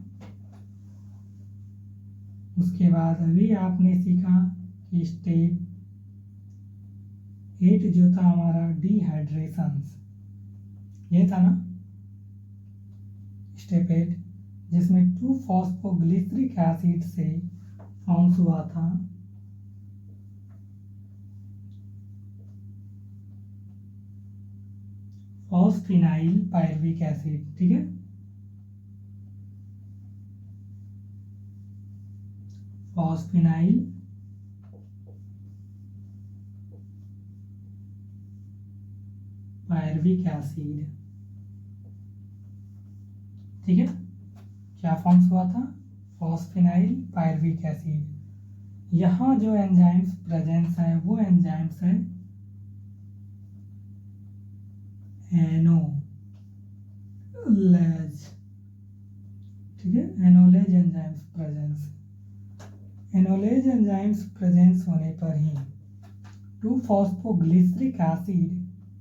उसके बाद अभी आपने सीखा कि स्टेप 8 जो था हमारा डिहाइड्रेशंस, ये था ना स्टेप 8, जिसमें 2-फॉस्फोग्लिसरिक एसिड से फॉर्म्स हुआ था फॉस्फिनाइल पायरुविक एसिड। ठीक है, फॉस्फिनाइल पायरुविक एसिड। ठीक है, क्या फॉर्म्स हुआ था? फॉस्फिनाइल पायरुविक एसिड। यहाँ जो एंजाइम्स प्रेजेंस हैं वो एंजाइम्स हैं एनोलेज। ठीक है, एनोलेज एंजाइम्स प्रेजेंस। एनोलेज एंजाइम्स प्रेजेंस होने पर ही 2-फॉस्फोग्लिसरिक एसिड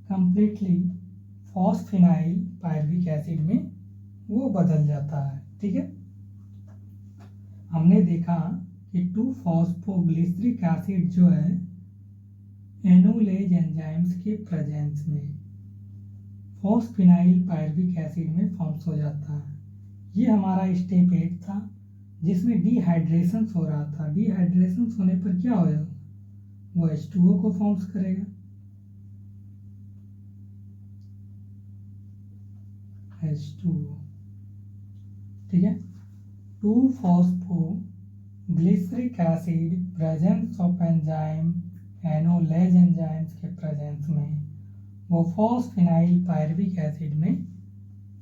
कंप्लीटली फॉस्फिनाइल पायरुविक एसिड में वो बदल जाता है। ठीक है, हमने देखा कि 2-फॉस्फोग्लिसरिक एसिड जो है एनोलेज एंजाइम्स के प्रेजेंस में फॉस्फिनाइल पायरुविक एसिड में फॉर्म्स हो जाता है। ये हमारा स्टेप 8 था, जिसमें डिहाइड्रेशन हो रहा था। डिहाइड्रेशन होने पर क्या हो जाएगा? वो H2O को फॉर्म्स करेगा। H2O। ठीक है, two phosphoglyceric acid presence of enzyme enolase enzymes के प्रेजेंस में वो फॉस्फिनाइल पायरुविक एसिड में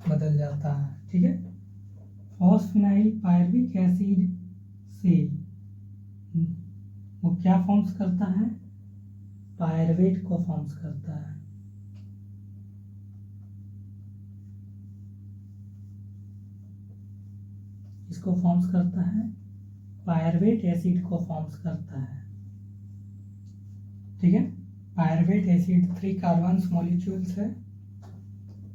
बदल जाता है। ठीक है, फॉस्फिनाइल पायरुविक एसिड से वो क्या फॉर्म्स करता है? पायरवेट को फॉर्म्स करता है। इसको फॉर्म्स करता है, पायरवेट एसिड को फॉर्म्स करता है। ठीक है, पायरवेट एसिड 3 कार्बन मॉलिक्यूल्स है।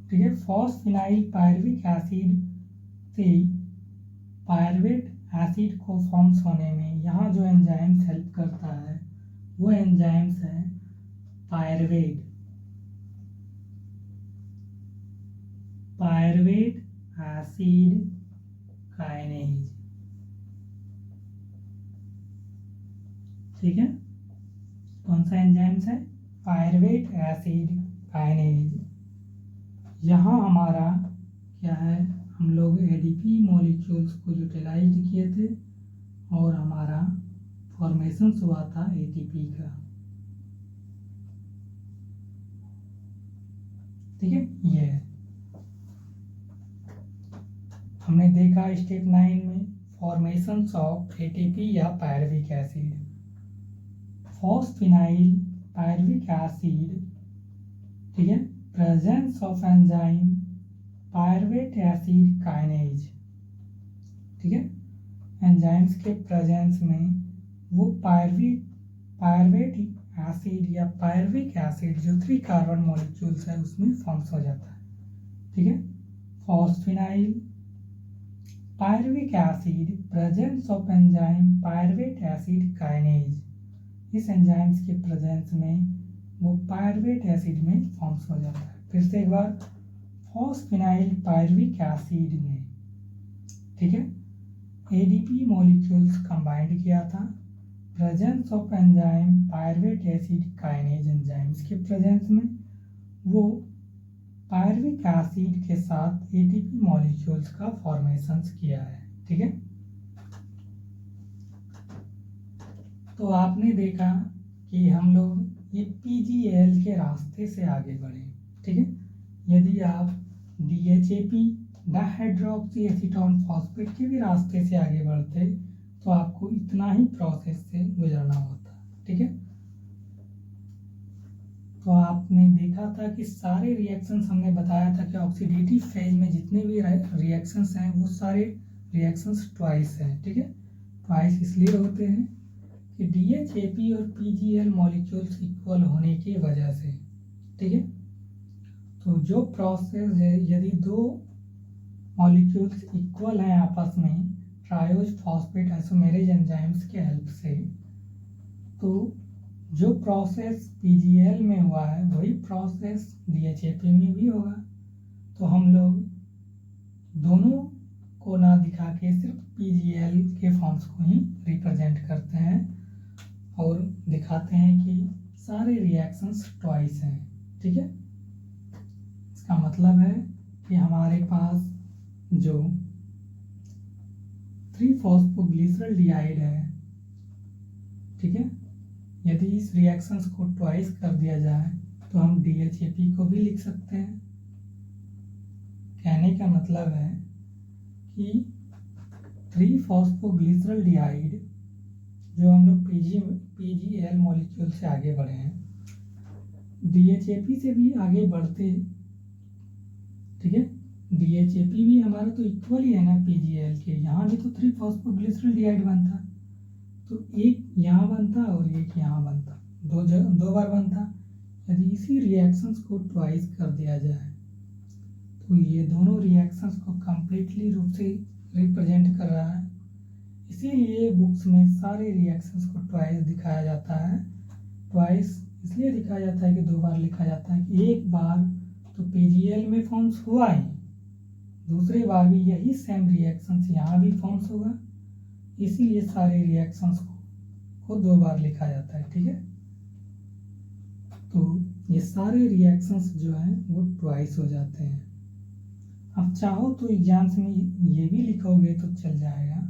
ठीक है, फॉस्फिनाइल पायरुविक एसिड से पायरवेट एसिड को फॉर्म्स होने में यहाँ जो एंजाइम्स हेल्प करता है वो एंजाइम्स है पायरवेट एसिड काइनेज। ठीक है, कौन सा एंजाइम्स है? Pyruvate acid kinase. यहाँ हमारा क्या है, हम लोग एडीपी मॉलिक्यूल्स को यूटिलाइज किए थे और हमारा फॉर्मेशन हुआ था एटीपी का। ठीक है, ये हमने देखा स्टेप 9 में फॉर्मेशन ऑफ एटीपी या pyruvic acid. Phosphoenol pyruvic acid, ठीक है, presence of enzyme pyruvate acid kinase. ठीक है, एंजाइम्स के प्रेजेंस में वो पायरवेट एसिड या पायरुविक एसिड जो 3 कार्बन मॉलिक्यूल्स है उसमें फॉर्म्स हो जाता है। ठीक है, phosphoenol pyruvic acid presence of enzyme pyruvate acid kinase. इस एंजाइम्स के प्रेजेंस में वो पायरवेट एसिड में फॉर्म्स हो जाता है। फिर से एक बार, फॉस्फिनाइल पायरुविक एसिड में, ठीक है, एडीपी मॉलिक्यूल्स कंबाइंड किया था। Presence of enzyme pyruvate acid kinase enzymes के प्रेजेंस में वो पायरुविक एसिड के साथ एटीपी मॉलिक्यूल्स का फॉर्मेशन किया है। ठीक है, तो आपने देखा कि हम लोग ये पीजीएल के रास्ते से आगे बढ़े। ठीक है, यदि आप डीएचएपी डाइहाइड्रोक्सी एसीटोन फॉस्फेट के भी रास्ते से आगे बढ़ते तो आपको इतना ही प्रोसेस से गुजरना होता, ठीक है। तो आपने देखा था कि सारे रिएक्शंस हमने बताया था कि ऑक्सीडेटिव फेज में जितने भी रिएक्शंस हैं वो सारे रिएक्शंस ट्वाइस हैं, ठीक है। ट्वाइस इसलिए होते हैं कि DHAP और PGL मॉलिक्यूल्स इक्वल होने की वजह से, ठीक है। तो जो प्रोसेस है, यदि दो मॉलिक्यूल्स इक्वल हैं आपस में ट्रायोज फॉस्फेट आइसोमेरेज एंजाइम्स के हेल्प से, तो जो प्रोसेस PGL में हुआ है वही प्रोसेस DHAP में भी होगा। तो हम लोग दोनों को ना दिखा के सिर्फ PGL के फॉर्म्स को ही रिप्रेजेंट करते हैं और दिखाते हैं कि सारे रिएक्शंस ट्वाइस हैं, ठीक है। इसका मतलब है कि हमारे पास जो 3-फॉस्फोग्लिसरॉल्डिहाइड है, ठीक है, यदि इस रिएक्शंस को ट्वाइस कर दिया जाए तो हम DHAP को भी लिख सकते हैं। कहने का मतलब है कि 3-फॉस्फोग्लिसरॉल्डिहाइड जो हम लोग PGL मॉलिक्यूल से आगे बढ़े हैं, DHAP से भी आगे बढ़ते, ठीक है। DHAP भी हमारा तो इक्वल ही है ना PGL के, यहाँ भी तो 3-फॉस्फोग्लिसरॉल्डिहाइड बनता, तो एक यहाँ बनता और एक यहाँ बनता, दो बार बनता। यदि इसी रिएक्शंस को ट्वाइस कर दिया जाए तो ये दोनों रिएक्शंस को कंप्लीटली रूप से रिप्रेजेंट कर रहा है। इसीलिए बुक्स में सारे रिएक्शंस को ट्वाइस दिखाया जाता है। ट्वाइस इसलिए दिखाया जाता है कि दो बार लिखा जाता है कि एक बार तो PGL में फॉर्म्स हुआ ही, दूसरी बार भी यही सेम रिएक्शंस यहाँ भी फॉर्म्स होगा, इसीलिए सारे रिएक्शंस को दो बार लिखा जाता है, ठीक है। तो ये सारे रिएक्शंस जो हैं वो ट्वाइस हो जाते हैं। अब चाहो तो एग्जाम्स में ये भी लिखोगे तो चल जाएगा,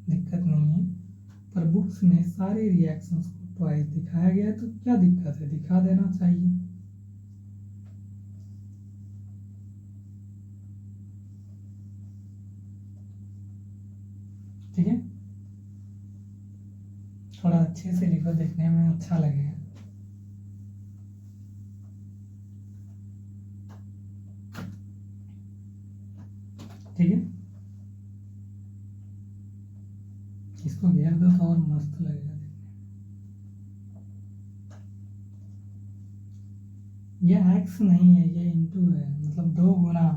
दिक्कत नहीं है, पर बुक्स में सारे रिएक्शंस को ट्वाइस दिखाया गया है तो क्या दिक्कत है, दिखा देना चाहिए। ठीक है, थोड़ा अच्छे से लिखो, देखने में अच्छा लगेगा। ठीक है, इसको घेर दो तो और मस्त लगेगा देखने। ये एक्स नहीं है, ये इंटू है, मतलब 2 गुना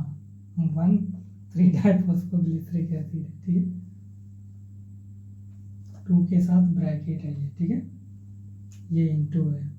1,3-डाइफॉस्फोग्लिसरिक एसिड है, ठीक है। 2 के साथ ब्रैकेट है ये, ठीक है, ये इंटू है।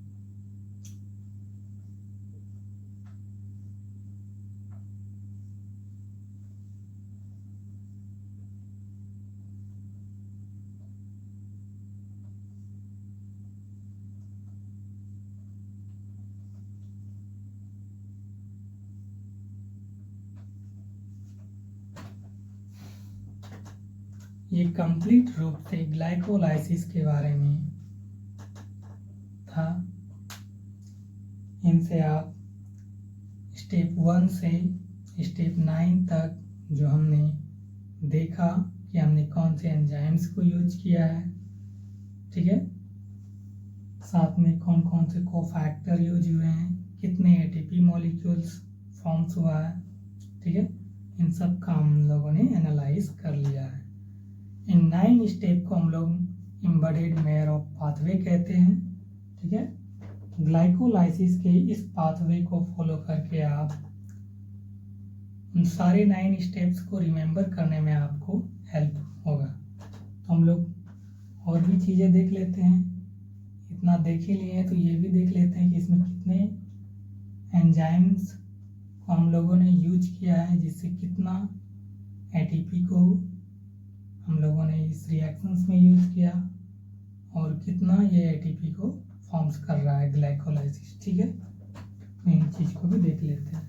ये कंप्लीट रूप से ग्लाइकोलाइसिस के बारे में था। इनसे आप स्टेप 1 से स्टेप 9 तक जो हमने देखा कि हमने कौन से एंजाइम्स को यूज किया है, ठीक है, साथ में कौन कौन से कोफैक्टर यूज हुए हैं, कितने ATP मॉलिक्यूल्स फॉर्म्स हुआ है, ठीक है, इन सब का हम लोगों ने एनालाइज कर लिया है। इन 9 स्टेप को हम लोग एम्बेडेड मेयर ऑफ पाथवे कहते हैं, ठीक है। ग्लाइकोलाइसिस के इस पाथवे को फॉलो करके आप उन सारे 9 स्टेप्स को रिमेंबर करने में आपको हेल्प होगा। तो हम लोग और भी चीज़ें देख लेते हैं, इतना देख ही लिए हैं तो ये भी देख लेते हैं कि इसमें कितने एंजाइम्स को हम लोगों ने यूज किया है, जिससे कितना ATP को हम लोगों ने इस रिएक्शंस में यूज किया और कितना ये ATP को फॉर्म्स कर रहा है ग्लाइकोलाइसिस, ठीक है। तो इन चीज को भी देख लेते हैं।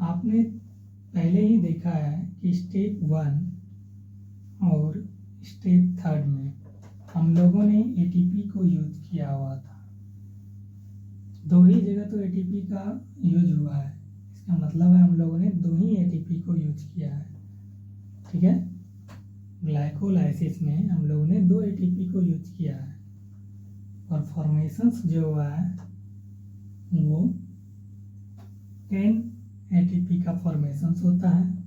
आपने पहले ही देखा देखा है कि स्टेप 1 और स्टेप 3 में हम लोगों ने एटीपी को यूज किया हुआ था। 2 ही जगह तो एटीपी का यूज हुआ है, इसका मतलब है हम लोगों ने 2 ही एटीपी को यूज किया है। ठीक है, ग्लाइकोलाइसिस में हम लोगों ने 2 एटीपी को यूज किया है और फॉर्मेशंस जो हुआ है वो 10 एटीपी का फॉर्मेशंस होता है।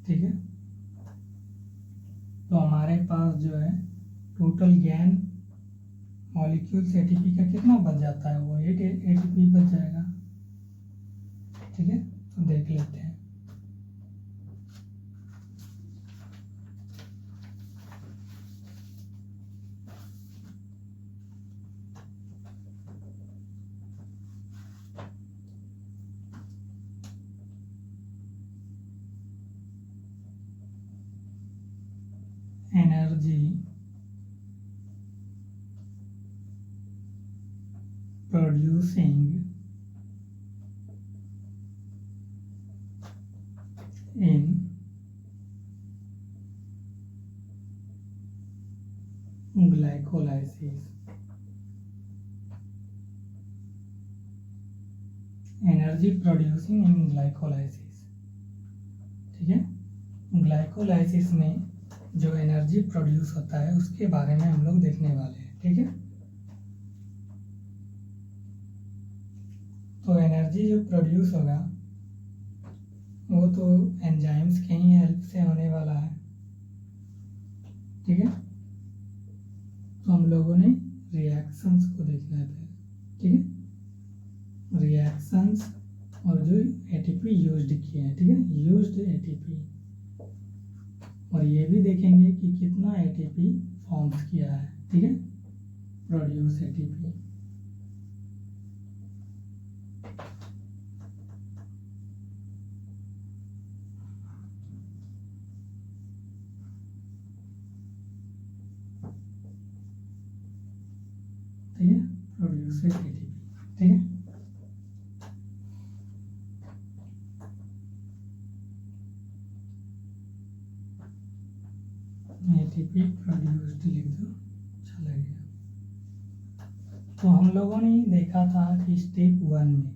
ठीक है, तो हमारे पास जो है टोटल गैन मॉलिक्यूल्स एटीपी का कितना बच जाता है, वो 8 एटीपी बच जाएगा। ठीक है, तो देख लेते हैं। Energy producing in glycolysis, energy producing in glycolysis. ठीक है, ग्लाइकोलाइसिस में जो एनर्जी प्रोड्यूस होता है उसके बारे में हम लोग देखने वाले हैं। ठीक है, तो एनर्जी जो प्रोड्यूस होगा वो तो एंजाइम्स के ही हेल्प से होने वाला है। ठीक है, तो हम लोगों ने रिएक्शंस को देखना है। ठीक है, रिएक्शंस और जो एटीपी यूज्ड किए हैं। ठीक है, यूज्ड एटीपी, और ये भी देखेंगे कि कितना एटीपी फॉर्म्स किया है। ठीक है, प्रोड्यूस एटीपी। ठीक है, प्रोड्यूस एटीपी। ठीक है, एटीपी प्रोड्यूस्ड लिख दो, अच्छा लगेगा। तो हम लोगों ने देखा था कि स्टेप 1 में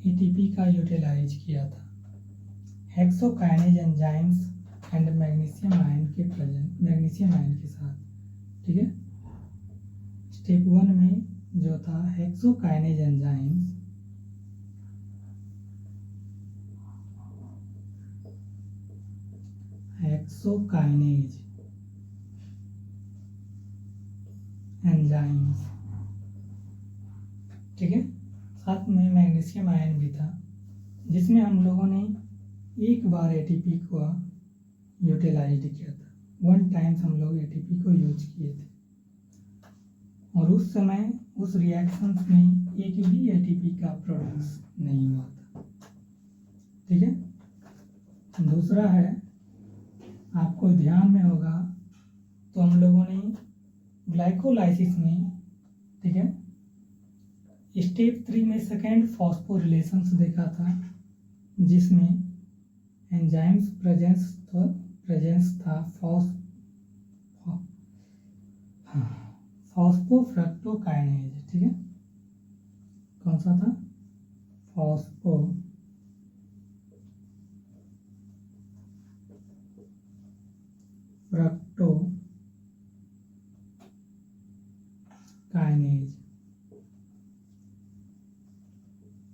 एटीपी का यूटिलाइज किया था hexokinase enzymes and magnesium ion के साथ। ठीक है, स्टेप 1 में जो था हेक्सोकाइनेज एंजाइम्स एंजाइम्स। ठीक है, साथ में मैग्नीशियम आयन भी था, जिसमें हम लोगों ने एक बार एटीपी को यूटिलाइज किया था। 1 टाइम्स हम लोग एटीपी को यूज किए थे, और उस समय उस रिएक्शंस में एक भी एटीपी का प्रोड्यूस नहीं हुआ था। ठीक है, दूसरा है, आपको ध्यान में होगा तो हम लोगों ने ग्लाइकोलाइसिस में, ठीक है, स्टेप 3 में सेकेंड फॉस्फोरिलेशंस देखा था, जिसमें एंजाइम्स प्रेजेंस था फॉस्फोफ्रक्टोकाइनेज। ठीक है, कौन सा था? फॉस्फोफ्रक्टोकाइनेज।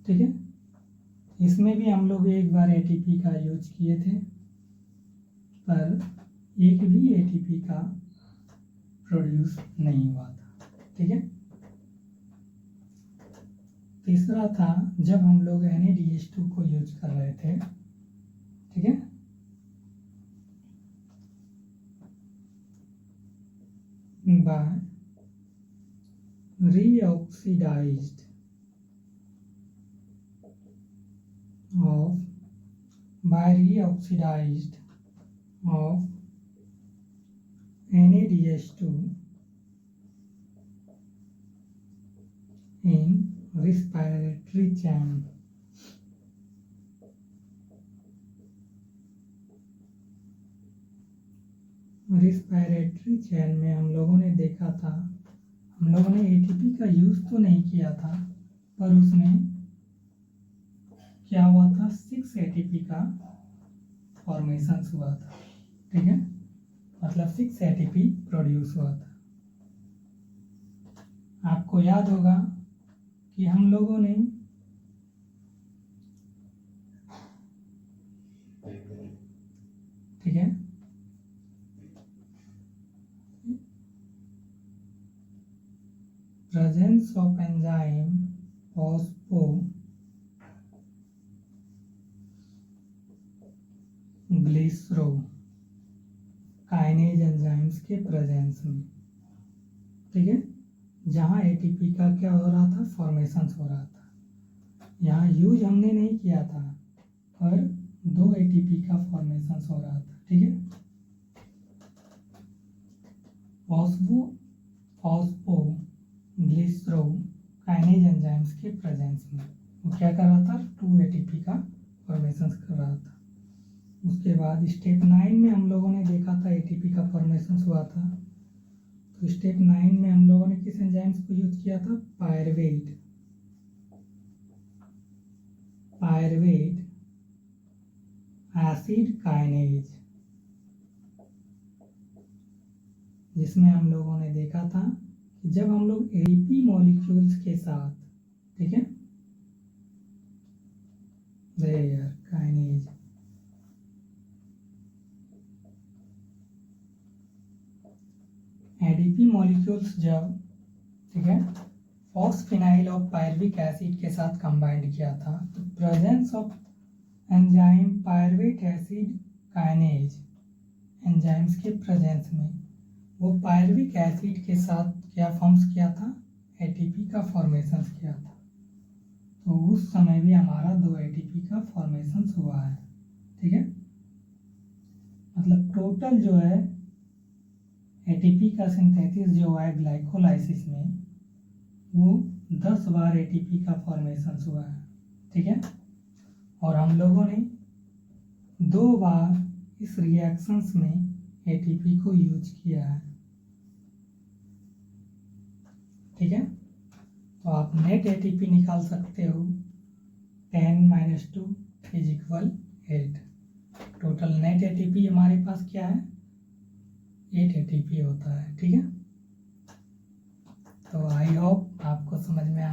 ठीक है, इसमें भी हम लोग एक बार एटीपी का यूज किए थे, पर एक भी एटीपी का प्रोड्यूस नहीं हुआ था। ठीक है, तीसरा था जब हम लोग NADH2 को यूज कर रहे थे। ठीक है, by reoxidized of NADH2 in respiratory chain। Respiratory chain में हम लोगों ने देखा था, हम लोगों ने एटीपी का यूज़ तो नहीं किया था, पर उसमें क्या हुआ था, 6 एटीपी का फॉर्मेशन हुआ था, ठीक है, मतलब 6 एटीपी प्रोड्यूस हुआ था। आपको याद होगा कि हम लोगों ने ठीक है प्रेजेंस ऑफ एंजाइम फॉस्फोग्लिसरोकाइनेज एंजाइम्स के प्रेजेंस में, ठीक है, जहाँ एटीपी का क्या हो रहा था, फॉर्मेशन हो रहा था। यहाँ यूज हमने नहीं किया था, पर 2 एटीपी का फॉर्मेशन हो रहा था, ठीक है। फॉस्फोग्लिसरोकाइनेज एंजाइम्स के प्रेजेंस में वो क्या कर रहा था, 2 एटीपी का फॉर्मेशन कर रहा था। उसके बाद स्टेप 9 में हम लोगों ने देखा था एटीपी का फॉर्मेशन हुआ था, तो स्टेप 9 में हम लोगों ने किस एंजाइम्स को यूज किया था, पायरवेट एसिड काइनेज, जिसमें हम लोगों ने देखा था कि जब हम लोग एटीपी मॉलिक्यूल्स के साथ, ठीक है, काइनेज एडीपी मॉलिक्यूल्स जब, ठीक है, फॉस्फिनाइल और पायरविक एसिड के साथ कंबाइंड किया था, तो presence of enzyme pyruvate acid kinase enzymes के प्रेजेंस में वो पायरविक एसिड के साथ क्या फॉर्म्स किया था, एटीपी का फॉर्मेशन किया था। तो उस समय भी हमारा 2 एटीपी का फॉर्मेशन हुआ है, ठीक है, मतलब टोटल जो है एटीपी का सिंथेसिस जो है ग्लाइकोलाइसिस में, वो 10 बार एटीपी का फॉर्मेशन हुआ है, ठीक है, और हम लोगों ने 2 बार इस रिएक्शंस में एटीपी को यूज किया है, ठीक है। तो आप नेट एटीपी निकाल सकते हो, 10 - 2 = 8। टोटल नेट एटीपी हमारे पास क्या है, 8 एटीपी होता है, ठीक है। तो आई होप आपको समझ में